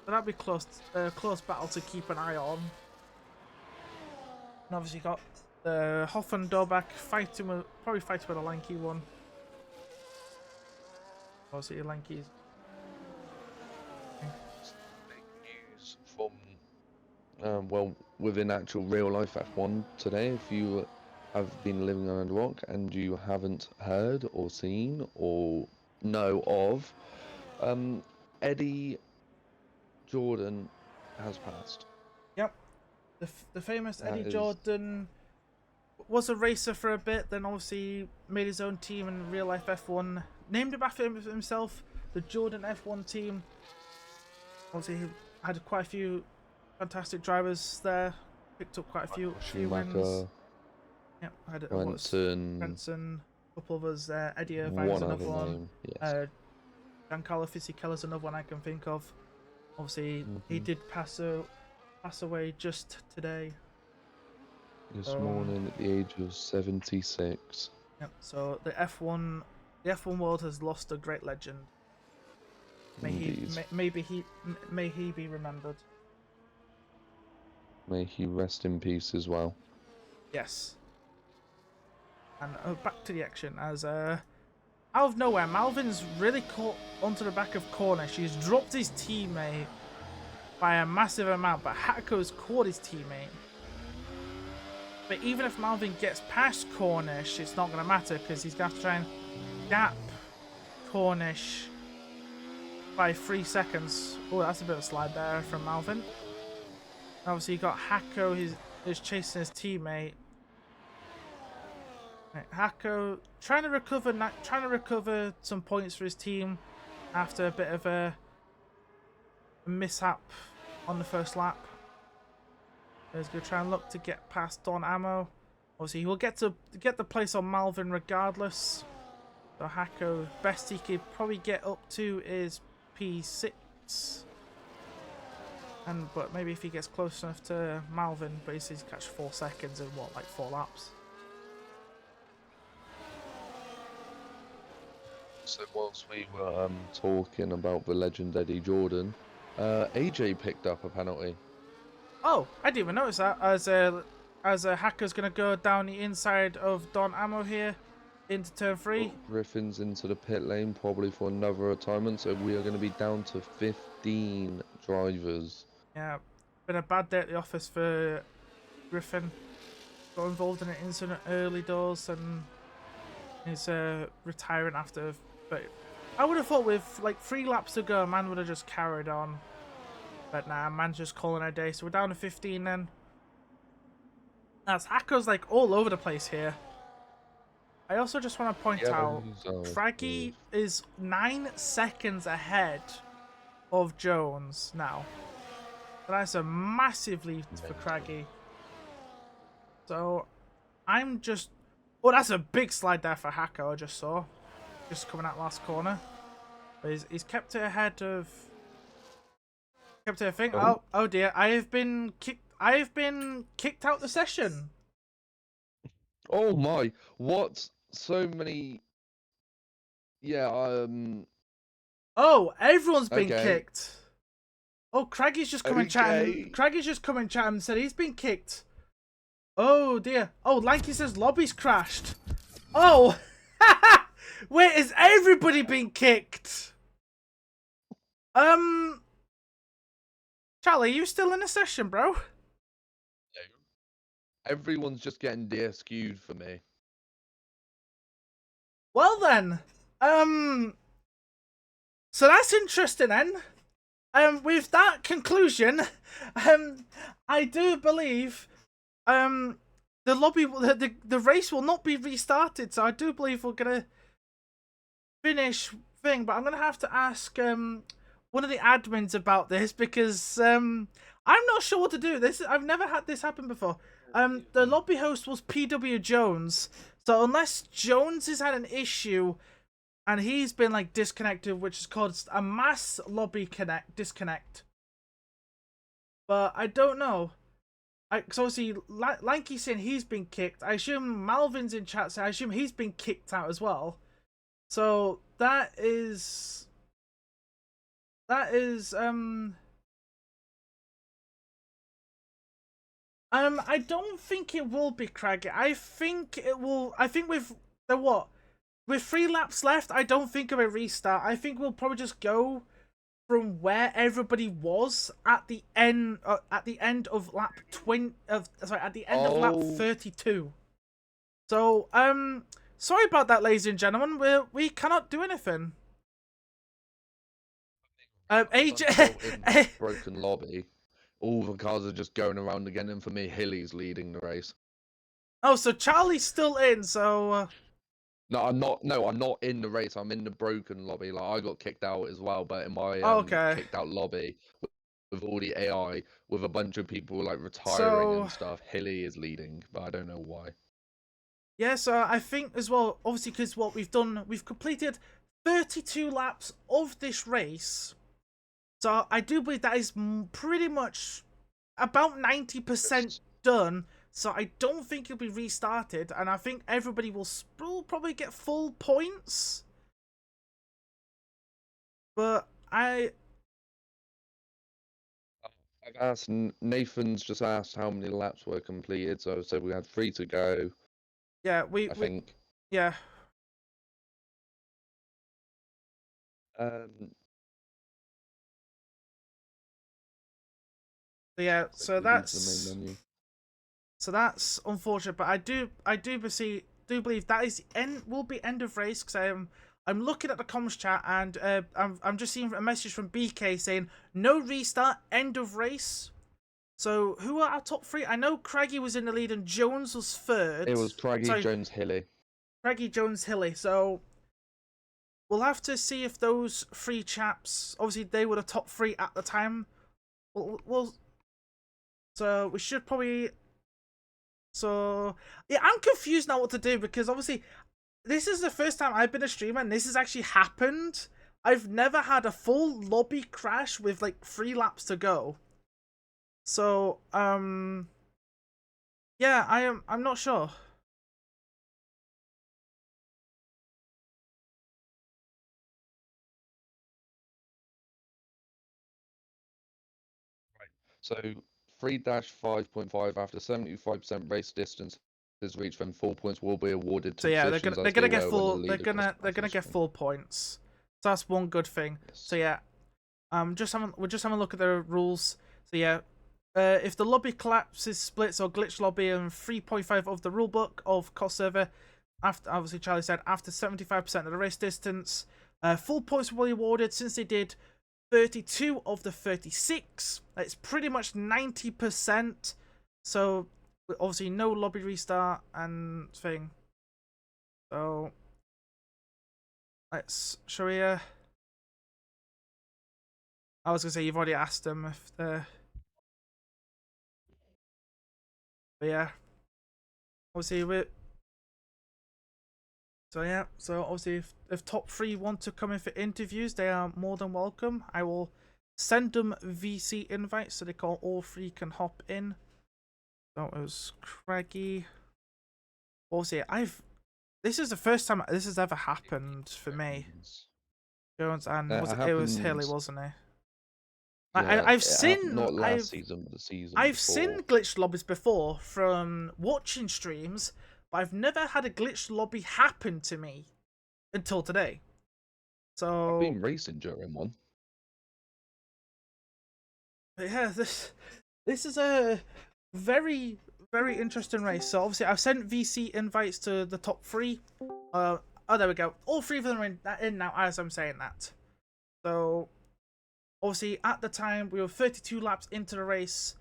So that'd be close battle to keep an eye on. And obviously got Hoff and Dobak probably fighting with a lanky one. Obviously lankies. Big news from well, within actual real life F1 today. If you have been living under a rock and you haven't heard or seen or know of, Eddie Jordan has passed. Yep, the famous That Eddie is... Jordan was a racer for a bit, then obviously made his own team in real life F1, named it after himself, the Jordan F1 team. Obviously he had quite a few fantastic drivers there, picked up quite a few wins. Yep, had Benson, a couple of us, Eddie Irvine's another one. Yes. Giancarlo Fisichella's another one I can think of. Obviously, he did pass away just today. This morning at the age of 76. Yep. So the F1 world has lost a great legend. May he be remembered. May he rest in peace as well. Yes. And back to the action as out of nowhere, Malvin's really caught onto the back of Cornish. He's dropped his teammate by a massive amount, but Hatko's caught his teammate. But even if Malvin gets past Cornish, it's not going to matter because he's going to try and gap Cornish by 3 seconds. Oh, that's a bit of a slide there from Malvin. Obviously, you got Hako who's chasing his teammate. Right, Hako trying to recover some points for his team after a bit of a mishap on the first lap. He's going to try and look to get past Don Ammo. Obviously, he will get the place on Malvin regardless. So Hako, best he could probably get up to is P6. But maybe if he gets close enough to Malvin, but he's catch 4 seconds in what, like 4 laps. So whilst we were talking about the legend Eddie Jordan, AJ picked up a penalty. Oh, I didn't even notice that. As a Hacker's going to go down the inside of Don Ammo here into turn 3. Griffin's into the pit lane probably for another retirement, so we are going to be down to 15 drivers. Yeah, been a bad day at the office for Griffin. Got involved in an incident early doors and is retiring after. But I would have thought with like 3 laps to go, man would have just carried on. But nah, man's just calling it a day. So we're down to 15 then. As Hacker's like all over the place here. I also just want to point out, Craggy is 9 seconds ahead of Jones now. So that's a massive lead for Craggy. So I'm just... Oh, that's a big slide there for Hacker, I just saw. Just coming out last corner. But he's kept it ahead of... Kept it, I think. Oh dear, I have been kicked out the session. Oh my, what? So many... Yeah, Oh, everyone's been kicked. Oh, Craggy's just come and chat. Craggy's just come and chat and said he's been kicked. Oh dear. Oh, Lanky says lobby's crashed. Oh, wait, is everybody been kicked? Charlie, are you still in a session, bro? No. Everyone's just getting DSQ'd for me. Well then, so that's interesting then. With that conclusion, I do believe, the lobby, the race will not be restarted. So I do believe we're gonna finish thing, but I'm gonna have to ask one of the admins about this because I'm not sure what to do. I've never had this happen before. The lobby host was PW Jones, so unless Jones has had an issue and he's been like disconnected, which is called a mass lobby disconnect. But I don't know. Because obviously Lanky's saying he's been kicked. I assume Malvin's in chat, so I assume he's been kicked out as well. So that is I don't think it will be, Craggy. I think it will. I think with the what? With 3 laps left, I don't think of a restart. I think we'll probably just go from where everybody was at the end. At the end of lap 20. At the end of lap 32. So sorry about that, ladies and gentlemen. We cannot do anything. AJ. Broken lobby. All the cars are just going around again, and for me, Hilly's leading the race. Oh, so Charlie's still in. So. No, I'm not. No, I'm not in the race. I'm in the broken lobby. Like I got kicked out as well, but in my Okay. kicked out lobby with all the AI, with a bunch of people like retiring and stuff, Hilly is leading, but I don't know why. Yeah, so I think as well, obviously, because what we've done, we've completed 32 laps of this race. So I do believe that is pretty much about 90% done. So I don't think it'll be restarted, and I think everybody will probably get full points. But I've asked, Nathan's just asked how many laps were completed, so I said we had 3 to go. Yeah, I think. Yeah. Yeah, so that's unfortunate, but I do believe that is will be end of race, because I'm looking at the comms chat, and I'm just seeing a message from BK saying no restart, end of race. So who are our top 3? I know Craggy was in the lead and Jones was 3rd. It was Craggy, Jones, Hilly. Craggy, Jones, Hilly. So we'll have to see if those 3 chaps, obviously they were the top 3 at the time. So we should probably. So yeah, I'm confused now what to do, because obviously this is the first time I've been a streamer and this has actually happened. I've never had a full lobby crash with like 3 laps to go. So yeah, I'm not sure. So 3-5.5 after 75% race distance is reached, then 4 points will be awarded to so yeah, positions they're gonna get full. they're gonna get full points. So that's one good thing. Yes. So yeah, we're just having a look at the rules. So yeah, if the lobby collapses, splits, or glitch lobby in 3.5 of the rulebook of cost server, after obviously Charlie said after 75% of the race distance, full points will be awarded. Since they did 32 of the 36, it's pretty much 90%. So obviously no lobby restart and thing. So shall we I was gonna say you've already asked them if they're, but yeah, obviously so obviously if top 3 want to come in for interviews, they are more than welcome. I will send them VC invites so they all 3 can hop in. That was Craggy. Also, this is the first time this has ever happened for me. Jones, and it was Hilly, wasn't it? Yeah, I've seen not last season, but the season I've before. seen glitched lobbies before from watching streams, but I've never had a glitched lobby happen to me until today. So I've been racing during one. Yeah, this is a very interesting race. So obviously I've sent VC invites to the top 3. Oh, there we go. All 3 of them are in now as I'm saying that. So obviously at the time we were 32 laps into the race,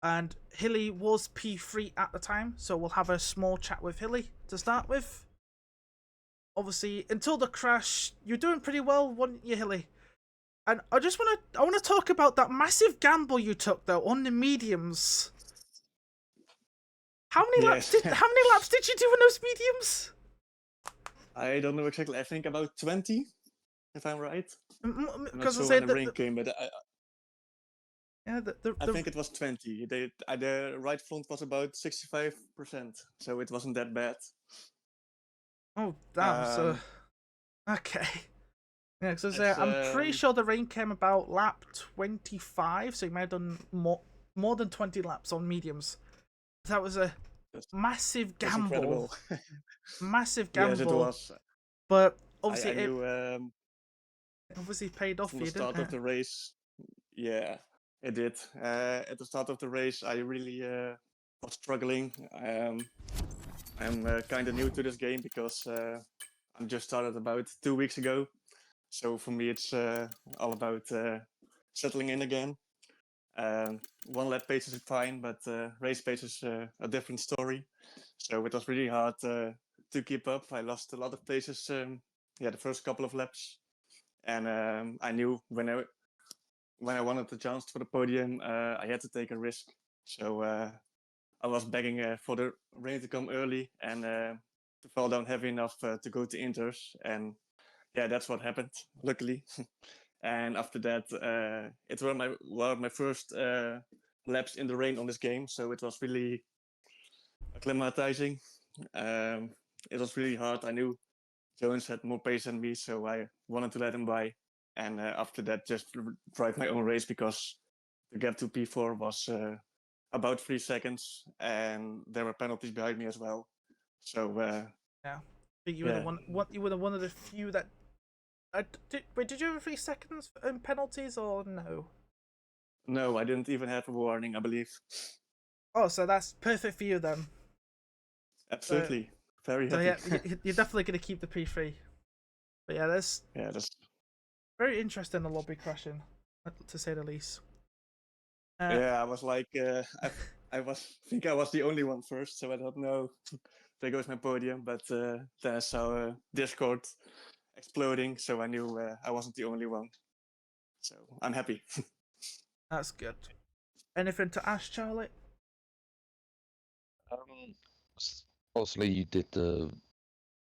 and Hilly was P3 at the time. So we'll have a small chat with Hilly to start with. Obviously until the crash, you're doing pretty well, weren't you, Hilly? And I want to talk about that massive gamble you took though on the mediums. How many laps did you do on those mediums? I don't know exactly. I think about 20, if I'm right. Because I said the rain came, but I think it was 20. The right front was about 65%, so it wasn't that bad. Oh damn! So okay. Yeah, because I'm pretty sure the rain came about lap 25, so you might have done more than 20 laps on mediums. That was a That's, massive that's gamble. incredible. Massive Yes, it gamble. was. But I obviously, knew it obviously paid off from for the you, didn't start of it? the race. Yeah, it did. At the start of the race, I really was struggling. I'm kind of new to this game because I just started about 2 weeks ago. So for me, it's all about settling in again. One lap pace is fine, but race pace is a different story. So it was really hard to keep up. I lost a lot of places. The first couple of laps, and I knew when I wanted the chance for the podium, I had to take a risk. So I was begging for the rain to come early and to fall down heavy enough to go to Inters, and yeah, that's what happened. Luckily. And after that, it were my first laps in the rain on this game, so it was really acclimatizing. It was really hard. I knew Jones had more pace than me, so I wanted to let him by. And after that, just drive my own race because the gap to P4 was about 3 seconds, and there were penalties behind me as well. So Yeah. I think you were the yeah, one. What you were the one of the few that. Did you have 3 seconds in penalties or no? no, I didn't even have a warning, I believe. Oh, so that's perfect for you then. So, Absolutely, very so happy. yeah, you're definitely gonna keep the P3. But yeah, that's Yeah, that's very interesting. The lobby crashing, to say the least. yeah. I was like, think I was the only one first, so I don't know. There goes my podium, but then I saw Discord exploding, so I knew I wasn't the only one. So I'm happy. That's good. Anything to ask, Charlie? Um, obviously, you did the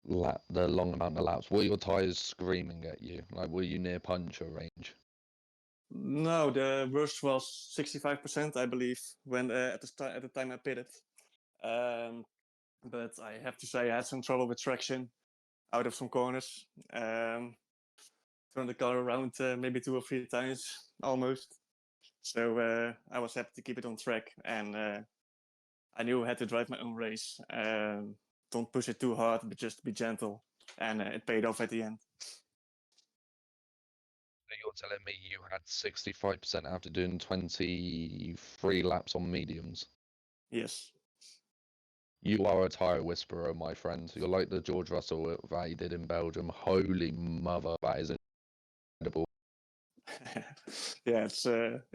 long amount of laps. Were your tires screaming at you? Like, were you near puncture range? No, the worst was 65%, I believe, when at the time I pitted. Um, but I have to say I had some trouble with traction out of some corners. Turned the car around maybe 2 or 3 times almost. So I was happy to keep it on track, and I knew I had to drive my own race. Don't push it too hard, but just be gentle, and it paid off at the end. So you're telling me you had 65% after doing 23 laps on mediums? Yes. You are a tyre whisperer, my friend. You're like the George Russell that he did in Belgium. Holy mother, that is incredible. Yeah, it's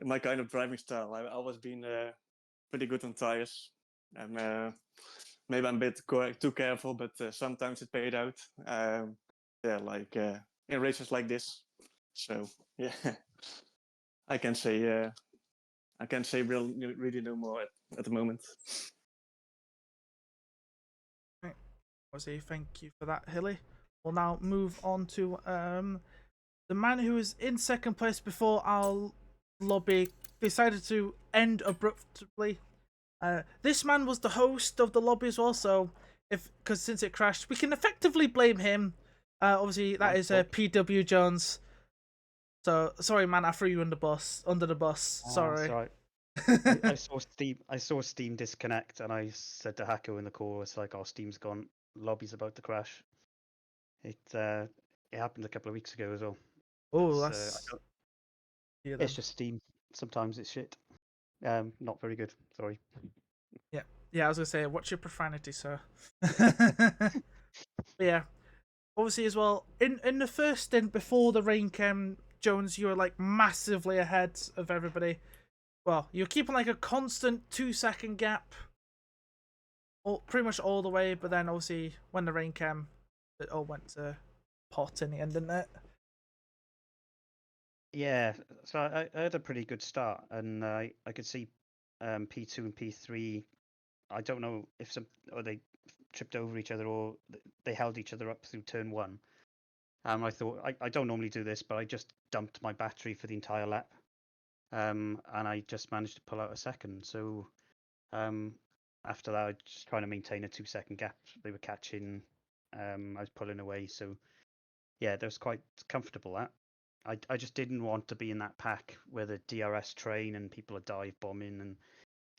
my kind of driving style. I've always been pretty good on tires. Maybe I'm a bit too careful, but sometimes it paid out. Yeah, like in races like this. So yeah, I can say really no more at the moment. Right. Obviously, thank you for that, Hilly. We'll now move on to the man who was in second place before our lobby decided to end abruptly. This man was the host of the lobby as well, so because since it crashed, we can effectively blame him. Obviously, that is PW Jones. So sorry, man, I threw you under the bus. Sorry. Right. I saw Steam disconnect, and I said to Hacko in the call, "It's like, oh, Steam's gone. Lobby's about to crash." It happened a couple of weeks ago as well. Oh, It's, that's. Yeah, it's just Steam. Sometimes it's shit. Not very good. Sorry. yeah. I was gonna say, watch your profanity, sir. But yeah, obviously as well in the first stint before the rain came, Jones, you were like massively ahead of everybody. Well, you're keeping like a constant 2 second gap, pretty much all the way. But then obviously when the rain came, it all went to pot in the end, didn't it? Yeah. So I had a pretty good start, and I could see P2 and P3. I don't know if they tripped over each other or they held each other up through turn one. I thought I don't normally do this, but I just dumped my battery for the entire lap, and I just managed to pull out a second. So after that, I was just trying to maintain a 2 second gap. They were catching, I was pulling away. So yeah, that was quite comfortable. That I just didn't want to be in that pack where the DRS train and people are dive bombing, and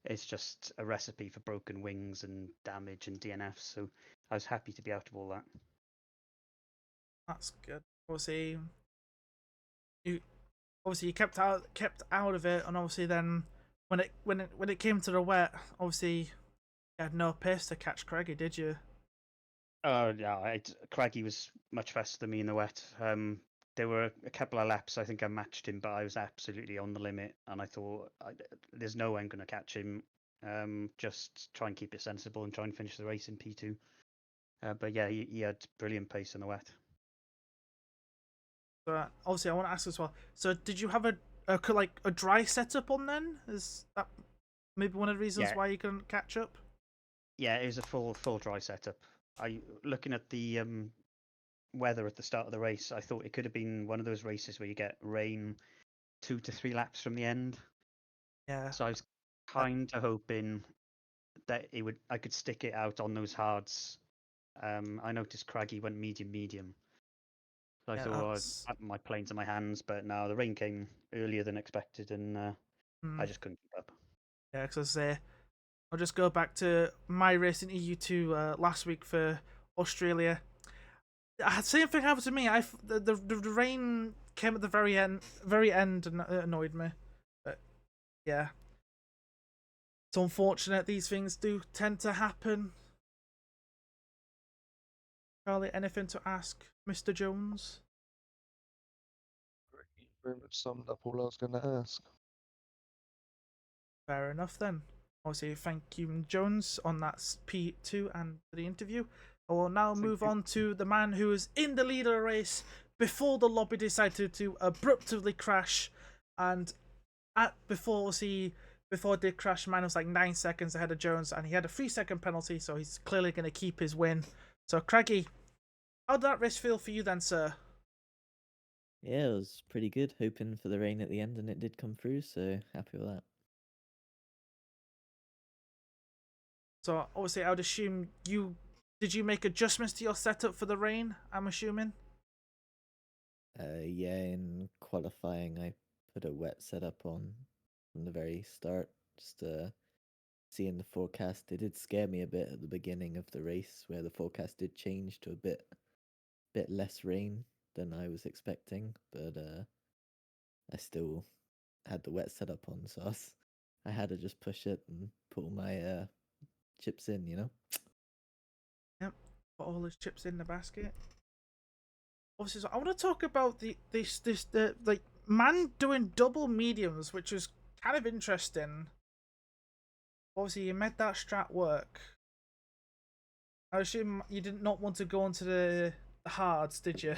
it's just a recipe for broken wings and damage and DNFs. So I was happy to be out of all that. That's good. Obviously, you kept out of it, and obviously then when it came to the wet, obviously you had no pace to catch Craigie, did you? Oh yeah, Craigie was much faster than me in the wet. There were a couple of laps I think I matched him, but I was absolutely on the limit, and I thought there's no way I'm going to catch him. Just try and keep it sensible and try and finish the race in P2. But yeah, he had brilliant pace in the wet. So obviously I want to ask as well. So did you have a dry setup on then? Is that maybe one of the reasons why you couldn't catch up? Yeah, it was a full dry setup. Looking at the weather at the start of the race, I thought it could have been one of those races where you get rain 2 to 3 laps from the end. Yeah. So I was kind of hoping that I could stick it out on those hards. I noticed Craigie went medium. So I thought I'd put my plane to my hands, but no, the rain came earlier than expected, and I just couldn't keep up. Yeah, because I'll just go back to my race in EU2 last week for Australia. Same thing happened to me. The rain came at the very end, and it annoyed me. But yeah, it's unfortunate these things do tend to happen. Charlie, anything to ask Mr. Jones? You very much summed up all I was going to ask. Fair enough then. Obviously, thank you, Jones, on that P2 and the interview. I will now move on to the man who was in the lead of the race before the lobby decided to abruptly crash, and before it did crash, man was like 9 seconds ahead of Jones, and he had a 3-second penalty, so he's clearly going to keep his win. So, Craigie, how did that race feel for you then, sir? Yeah, it was pretty good. Hoping for the rain at the end, and it did come through, so happy with that. So, obviously, I would assume did you make adjustments to your setup for the rain, I'm assuming? Yeah, in qualifying, I put a wet setup on from the very start. Just seeing the forecast, it did scare me a bit at the beginning of the race, where the forecast did change to a bit less rain than I was expecting. But I still had the wet setup on, so I had to just push it and put all my chips in, you know. Yep, put all his chips in the basket. Obviously, so I want to talk about the man doing double mediums, which was kind of interesting. Obviously, you made that strat work. I assume you did not want to go onto the hards, did you?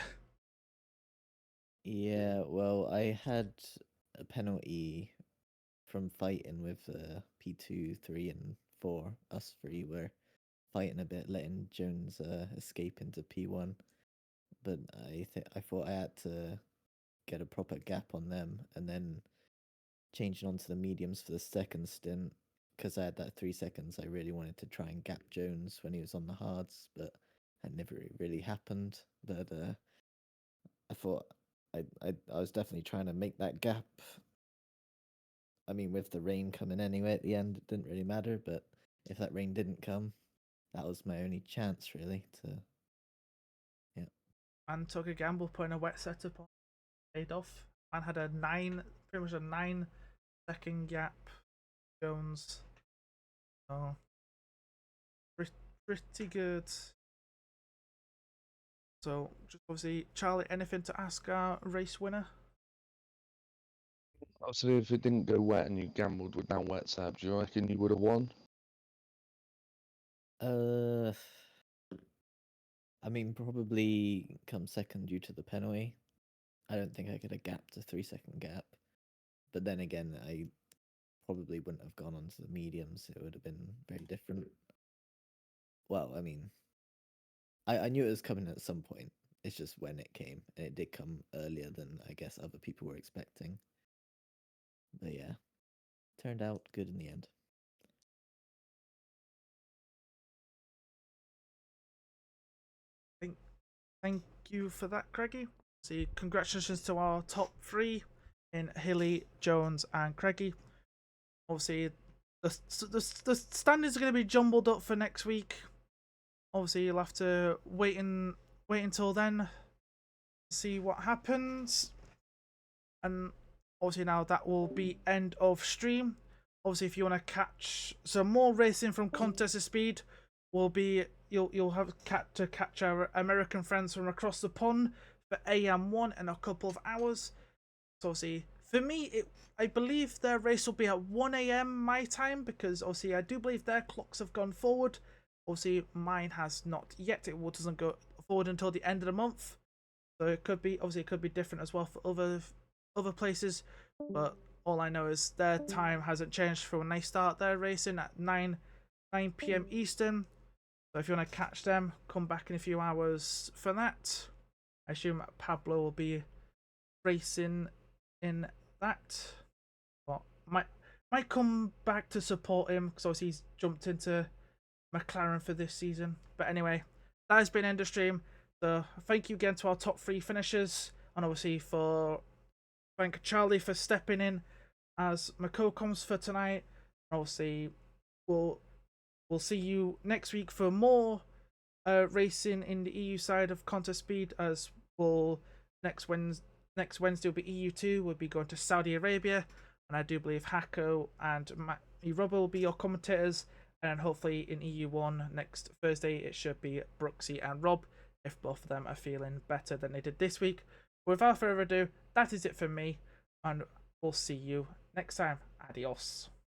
Yeah, well, I had a penalty from fighting with P2, 3, and 4. Us 3 were fighting a bit, letting Jones escape into P1. But I thought I had to get a proper gap on them, and then changing onto the mediums for the second stint, because I had that 3 seconds. I really wanted to try and gap Jones when he was on the hards, but that never really happened. But I thought I was definitely trying to make that gap. I mean, with the rain coming anyway at the end, it didn't really matter. But if that rain didn't come, that was my only chance, really. Yeah. Man took a gamble putting a wet setup on. Paid off. Man had pretty much a 9-second gap. Jones. Oh, pretty good. So, just obviously, Charlie, anything to ask our race winner? Obviously, if it didn't go wet and you gambled with that wet setup, do you reckon you would have won? I mean, probably come second due to the penalty. I don't think I could have gapped a 3-second gap. But then again, I probably wouldn't have gone onto the mediums. It would have been very different. Well, I mean, I knew it was coming at some point. It's just when it came, and it did come earlier than I guess other people were expecting. But yeah, turned out good in the end. Thank you for that, Craigie. So, congratulations to our top 3 in Hilly, Jones, and Craigie. Obviously, the standings are going to be jumbled up for next week. Obviously, you'll have to wait until then to see what happens. And obviously now that will be end of stream. Obviously, if you want to catch some more racing from Contest of Speed, you'll have to catch our American friends from across the pond for AM1 in a couple of hours. So obviously, for me, I believe their race will be at 1 AM my time, because obviously I do believe their clocks have gone forward. Obviously, mine has not yet. It doesn't go forward until the end of the month. So it could be different as well for other places. But all I know is their time hasn't changed for when they start their racing at 9 PM Eastern. So if you want to catch them, come back in a few hours for that. I assume Pablo will be racing in that. But might come back to support him, because obviously he's jumped into McLaren for this season. But anyway, that has been end of stream. So thank you again to our top 3 finishers, and obviously thank Charlie for stepping in as my co-coms for tonight. And obviously we'll see you next week for more racing in the EU side of Contest Speed, as we'll next Wednesday will be EU2. We'll be going to Saudi Arabia, and I do believe Hako and Rob will be your commentators. And hopefully in EU1 next Thursday it should be Brooksy and Rob, if both of them are feeling better than they did this week. But without further ado, that is it for me, and we'll see you next time. Adios.